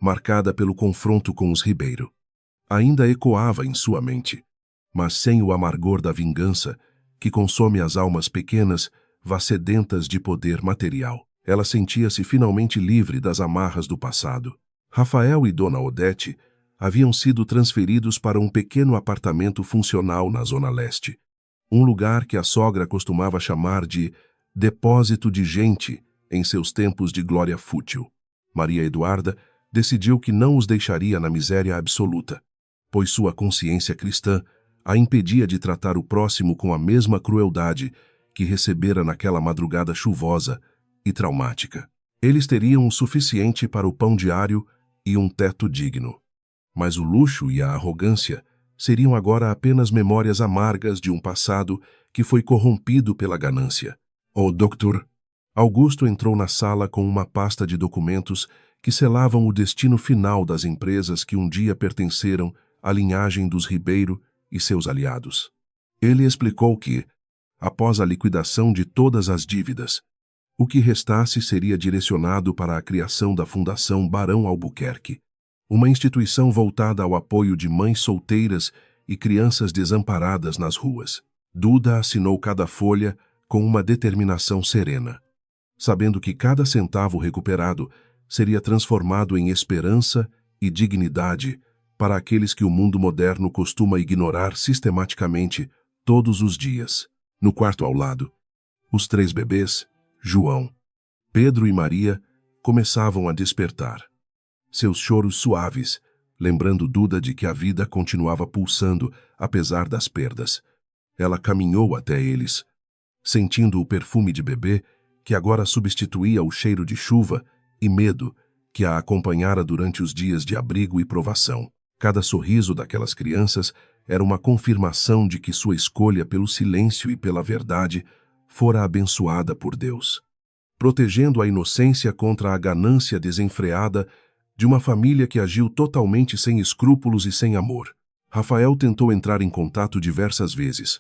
marcada pelo confronto com os Ribeiro. Ainda ecoava em sua mente, mas sem o amargor da vingança que consome as almas pequenas, sedentas de poder material. Ela sentia-se finalmente livre das amarras do passado. Rafael e Dona Odete haviam sido transferidos para um pequeno apartamento funcional na Zona Leste, um lugar que a sogra costumava chamar de depósito de gente em seus tempos de glória fútil. Maria Eduarda decidiu que não os deixaria na miséria absoluta, pois sua consciência cristã a impedia de tratar o próximo com a mesma crueldade que recebera naquela madrugada chuvosa e traumática. Eles teriam o suficiente para o pão diário e um teto digno. Mas o luxo e a arrogância seriam agora apenas memórias amargas de um passado que foi corrompido pela ganância. Oh, doutor! Augusto entrou na sala com uma pasta de documentos que selavam o destino final das empresas que um dia pertenceram à linhagem dos Ribeiro e seus aliados. Ele explicou que, após a liquidação de todas as dívidas. O que restasse seria direcionado para a criação da Fundação Barão Albuquerque, uma instituição voltada ao apoio de mães solteiras e crianças desamparadas nas ruas. Duda assinou cada folha com uma determinação serena, sabendo que cada centavo recuperado seria transformado em esperança e dignidade para aqueles que o mundo moderno costuma ignorar sistematicamente todos os dias. No quarto ao lado, os 3 bebês, João, Pedro e Maria, começavam a despertar. Seus choros suaves, lembrando Duda de que a vida continuava pulsando apesar das perdas. Ela caminhou até eles, sentindo o perfume de bebê que agora substituía o cheiro de chuva e medo que a acompanhara durante os dias de abrigo e provação. Cada sorriso daquelas crianças era uma confirmação de que sua escolha pelo silêncio e pela verdade fora abençoada por Deus, protegendo a inocência contra a ganância desenfreada de uma família que agiu totalmente sem escrúpulos e sem amor. Rafael tentou entrar em contato diversas vezes,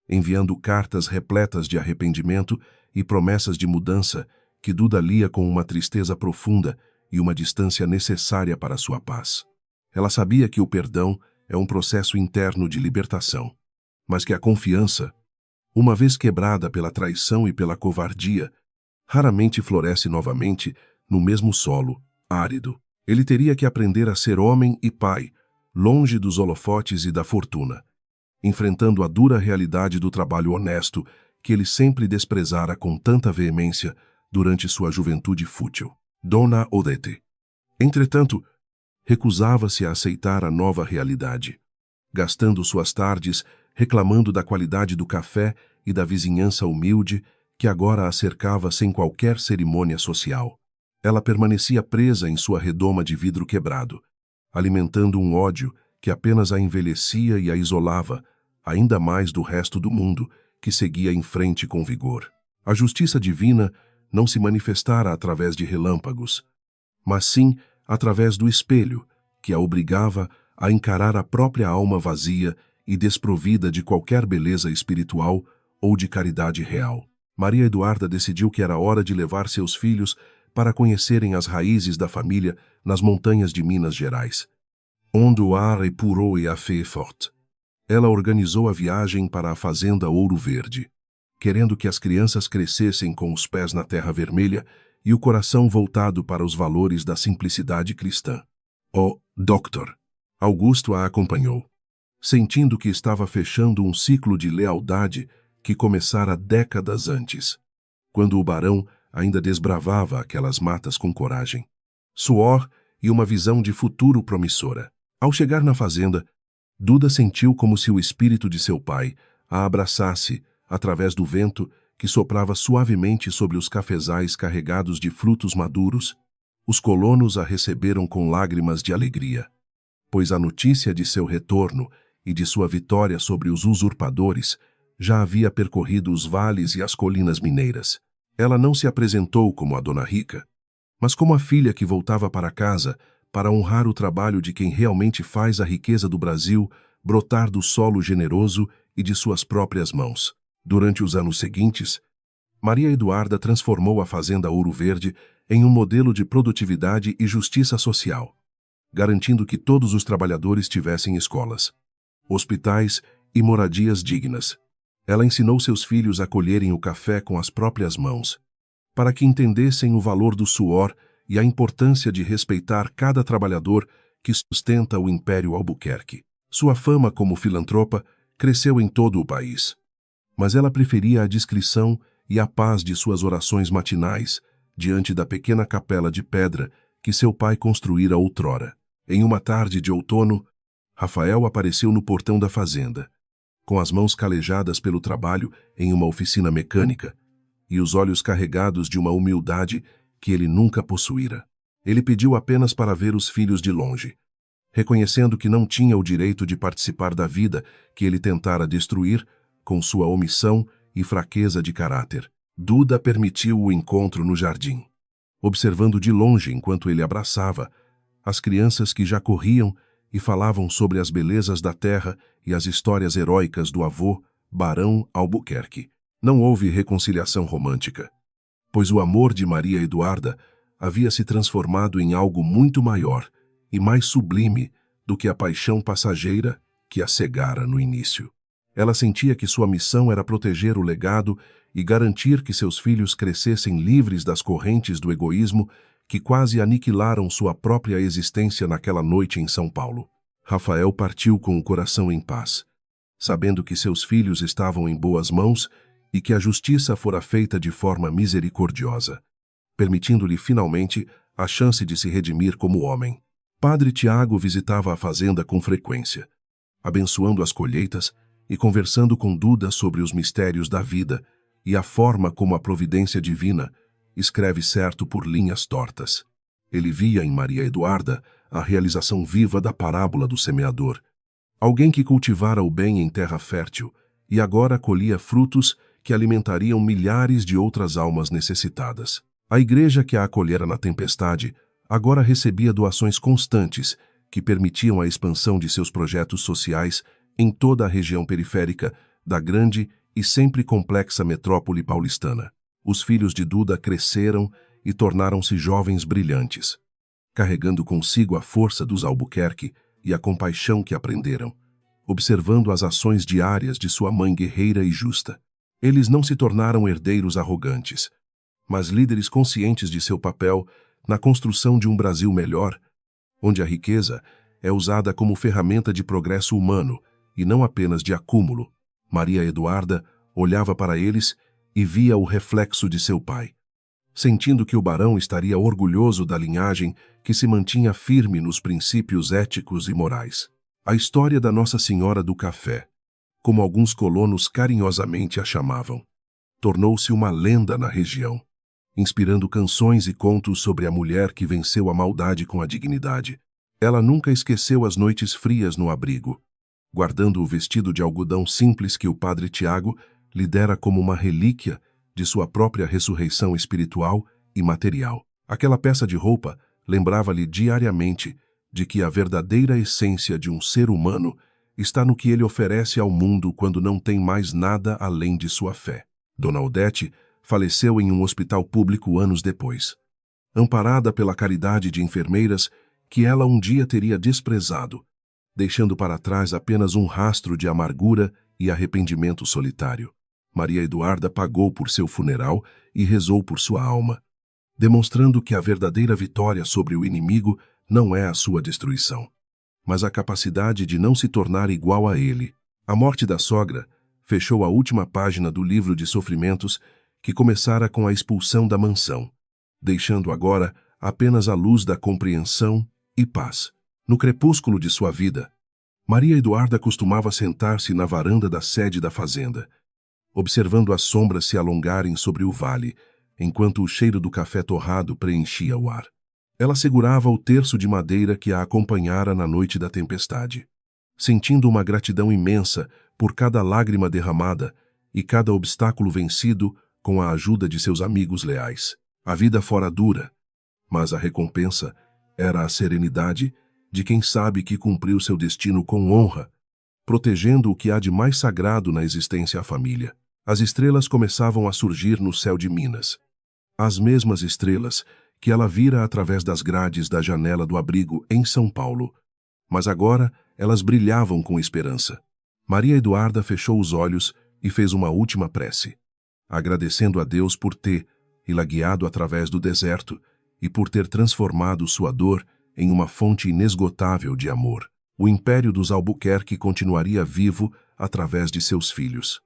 enviando cartas repletas de arrependimento e promessas de mudança que Duda lia com uma tristeza profunda e uma distância necessária para sua paz. Ela sabia que o perdão é um processo interno de libertação, mas que a confiança, uma vez quebrada pela traição e pela covardia, raramente floresce novamente no mesmo solo árido. Ele teria que aprender a ser homem e pai, longe dos holofotes e da fortuna, enfrentando a dura realidade do trabalho honesto que ele sempre desprezara com tanta veemência durante sua juventude fútil. Dona Odete, entretanto, recusava-se a aceitar a nova realidade, gastando suas tardes reclamando da qualidade do café e da vizinhança humilde que agora a cercava sem qualquer cerimônia social. Ela permanecia presa em sua redoma de vidro quebrado, alimentando um ódio que apenas a envelhecia e a isolava, ainda mais do resto do mundo, que seguia em frente com vigor. A justiça divina não se manifestara através de relâmpagos, mas sim através do espelho, que a obrigava a encarar a própria alma vazia e desprovida de qualquer beleza espiritual ou de caridade real. Maria Eduarda decidiu que era hora de levar seus filhos para conhecerem as raízes da família nas montanhas de Minas Gerais, onde o ar é puro e a fé é forte. Ela organizou a viagem para a fazenda Ouro Verde, querendo que as crianças crescessem com os pés na terra vermelha e o coração voltado para os valores da simplicidade cristã. O Dr. Augusto a acompanhou, sentindo que estava fechando um ciclo de lealdade que começara décadas antes, quando o barão ainda desbravava aquelas matas com coragem, suor e uma visão de futuro promissora. Ao chegar na fazenda, Duda sentiu como se o espírito de seu pai a abraçasse através do vento que soprava suavemente sobre os cafezais carregados de frutos maduros. Os colonos a receberam com lágrimas de alegria, pois a notícia de seu retorno e de sua vitória sobre os usurpadores já havia percorrido os vales e as colinas mineiras. Ela não se apresentou como a dona rica, mas como a filha que voltava para casa para honrar o trabalho de quem realmente faz a riqueza do Brasil brotar do solo generoso e de suas próprias mãos. Durante os anos seguintes, Maria Eduarda transformou a Fazenda Ouro Verde em um modelo de produtividade e justiça social, garantindo que todos os trabalhadores tivessem escolas, hospitais e moradias dignas. Ela ensinou seus filhos a colherem o café com as próprias mãos, para que entendessem o valor do suor e a importância de respeitar cada trabalhador que sustenta o Império Albuquerque. Sua fama como filantropa cresceu em todo o país, mas ela preferia a discrição e a paz de suas orações matinais diante da pequena capela de pedra que seu pai construíra outrora. Em uma tarde de outono, Rafael apareceu no portão da fazenda, com as mãos calejadas pelo trabalho em uma oficina mecânica e os olhos carregados de uma humildade que ele nunca possuíra. Ele pediu apenas para ver os filhos de longe, reconhecendo que não tinha o direito de participar da vida que ele tentara destruir com sua omissão e fraqueza de caráter. Duda permitiu o encontro no jardim, observando de longe enquanto ele abraçava as crianças que já corriam e falavam sobre as belezas da terra e as histórias heróicas do avô, Barão Albuquerque. Não houve reconciliação romântica, pois o amor de Maria Eduarda havia se transformado em algo muito maior e mais sublime do que a paixão passageira que a cegara no início. Ela sentia que sua missão era proteger o legado e garantir que seus filhos crescessem livres das correntes do egoísmo que quase aniquilaram sua própria existência naquela noite em São Paulo. Rafael partiu com o coração em paz, sabendo que seus filhos estavam em boas mãos e que a justiça fora feita de forma misericordiosa, permitindo-lhe finalmente a chance de se redimir como homem. Padre Tiago visitava a fazenda com frequência, abençoando as colheitas e conversando com Duda sobre os mistérios da vida e a forma como a providência divina escreve certo por linhas tortas. Ele via em Maria Eduarda a realização viva da parábola do semeador, alguém que cultivara o bem em terra fértil e agora colhia frutos que alimentariam milhares de outras almas necessitadas. A igreja que a acolhera na tempestade agora recebia doações constantes que permitiam a expansão de seus projetos sociais em toda a região periférica da grande e sempre complexa metrópole paulistana. Os filhos de Duda cresceram e tornaram-se jovens brilhantes, carregando consigo a força dos Albuquerque e a compaixão que aprenderam, observando as ações diárias de sua mãe guerreira e justa. Eles não se tornaram herdeiros arrogantes, mas líderes conscientes de seu papel na construção de um Brasil melhor, onde a riqueza é usada como ferramenta de progresso humano e não apenas de acúmulo. Maria Eduarda olhava para eles e via o reflexo de seu pai, sentindo que o barão estaria orgulhoso da linhagem que se mantinha firme nos princípios éticos e morais. A história da Nossa Senhora do Café, como alguns colonos carinhosamente a chamavam, tornou-se uma lenda na região, inspirando canções e contos sobre a mulher que venceu a maldade com a dignidade. Ela nunca esqueceu as noites frias no abrigo, guardando o vestido de algodão simples que o padre Tiago lhe dera como uma relíquia de sua própria ressurreição espiritual e material. Aquela peça de roupa lembrava-lhe diariamente de que a verdadeira essência de um ser humano está no que ele oferece ao mundo quando não tem mais nada além de sua fé. Dona Odete faleceu em um hospital público anos depois, amparada pela caridade de enfermeiras que ela um dia teria desprezado, deixando para trás apenas um rastro de amargura e arrependimento solitário. Maria Eduarda pagou por seu funeral e rezou por sua alma, demonstrando que a verdadeira vitória sobre o inimigo não é a sua destruição, mas a capacidade de não se tornar igual a ele. A morte da sogra fechou a última página do livro de sofrimentos que começara com a expulsão da mansão, deixando agora apenas a luz da compreensão e paz. No crepúsculo de sua vida, Maria Eduarda costumava sentar-se na varanda da sede da fazenda, observando as sombras se alongarem sobre o vale, enquanto o cheiro do café torrado preenchia o ar. Ela segurava o terço de madeira que a acompanhara na noite da tempestade, sentindo uma gratidão imensa por cada lágrima derramada e cada obstáculo vencido com a ajuda de seus amigos leais. A vida fora dura, mas a recompensa era a serenidade de quem sabe que cumpriu seu destino com honra, protegendo o que há de mais sagrado na existência à família. As estrelas começavam a surgir no céu de Minas. As mesmas estrelas que ela vira através das grades da janela do abrigo em São Paulo. Mas agora elas brilhavam com esperança. Maria Eduarda fechou os olhos e fez uma última prece, agradecendo a Deus por tê-la guiado através do deserto e por ter transformado sua dor em uma fonte inesgotável de amor. O império dos Albuquerque continuaria vivo através de seus filhos.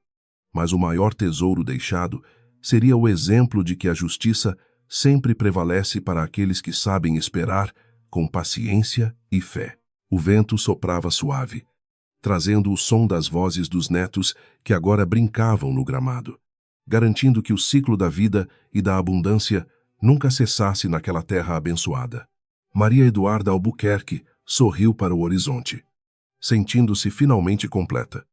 Mas o maior tesouro deixado seria o exemplo de que a justiça sempre prevalece para aqueles que sabem esperar com paciência e fé. O vento soprava suave, trazendo o som das vozes dos netos que agora brincavam no gramado, garantindo que o ciclo da vida e da abundância nunca cessasse naquela terra abençoada. Maria Eduarda Albuquerque sorriu para o horizonte, sentindo-se finalmente completa.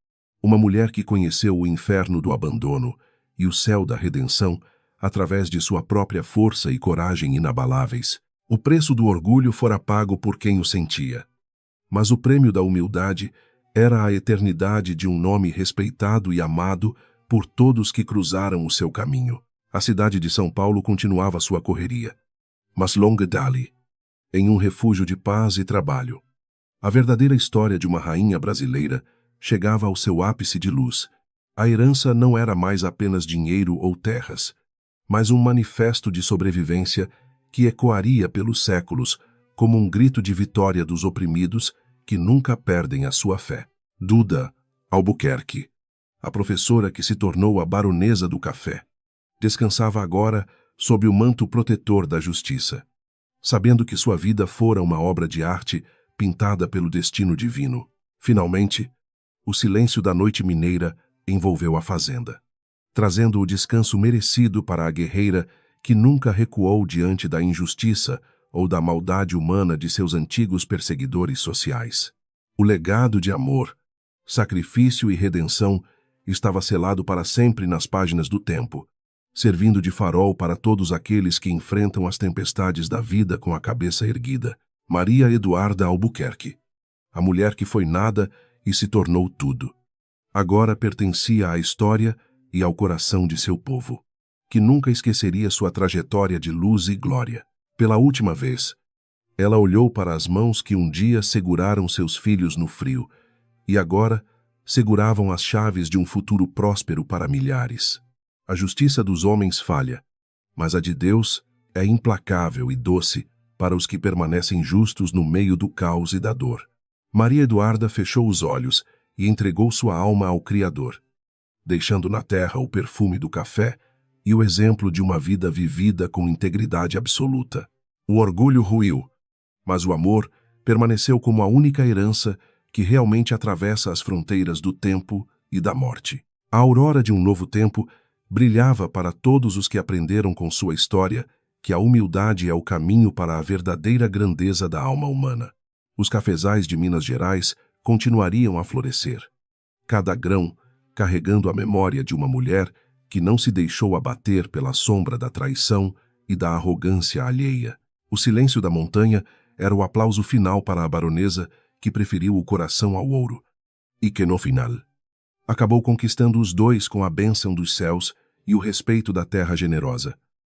Uma mulher que conheceu o inferno do abandono e o céu da redenção através de sua própria força e coragem inabaláveis. O preço do orgulho fora pago por quem o sentia, mas o prêmio da humildade era a eternidade de um nome respeitado e amado por todos que cruzaram o seu caminho. A cidade de São Paulo continuava sua correria, mas longe dali, em um refúgio de paz e trabalho. A verdadeira história de uma rainha brasileira chegava ao seu ápice de luz. A herança não era mais apenas dinheiro ou terras, mas um manifesto de sobrevivência que ecoaria pelos séculos como um grito de vitória dos oprimidos que nunca perdem a sua fé. Duda Albuquerque, a professora que se tornou a baronesa do café, descansava agora sob o manto protetor da justiça, sabendo que sua vida fora uma obra de arte pintada pelo destino divino. Finalmente, o silêncio da noite mineira envolveu a fazenda, trazendo o descanso merecido para a guerreira que nunca recuou diante da injustiça ou da maldade humana de seus antigos perseguidores sociais. O legado de amor, sacrifício e redenção estava selado para sempre nas páginas do tempo, servindo de farol para todos aqueles que enfrentam as tempestades da vida com a cabeça erguida. Maria Eduarda Albuquerque, a mulher que foi nada e se tornou tudo, agora pertencia à história e ao coração de seu povo, que nunca esqueceria sua trajetória de luz e glória. Pela última vez, ela olhou para as mãos que um dia seguraram seus filhos no frio e agora seguravam as chaves de um futuro próspero para milhares. A justiça dos homens falha, mas a de Deus é implacável e doce para os que permanecem justos no meio do caos e da dor. Maria Eduarda fechou os olhos e entregou sua alma ao Criador, deixando na terra o perfume do café e o exemplo de uma vida vivida com integridade absoluta. O orgulho ruiu, mas o amor permaneceu como a única herança que realmente atravessa as fronteiras do tempo e da morte. A aurora de um novo tempo brilhava para todos os que aprenderam com sua história que a humildade é o caminho para a verdadeira grandeza da alma humana. Os cafezais de Minas Gerais continuariam a florescer, cada grão carregando a memória de uma mulher que não se deixou abater pela sombra da traição e da arrogância alheia. O silêncio da montanha era o aplauso final para a baronesa que preferiu o coração ao ouro, e que, no final, acabou conquistando os dois com a bênção dos céus e o respeito da terra generosa.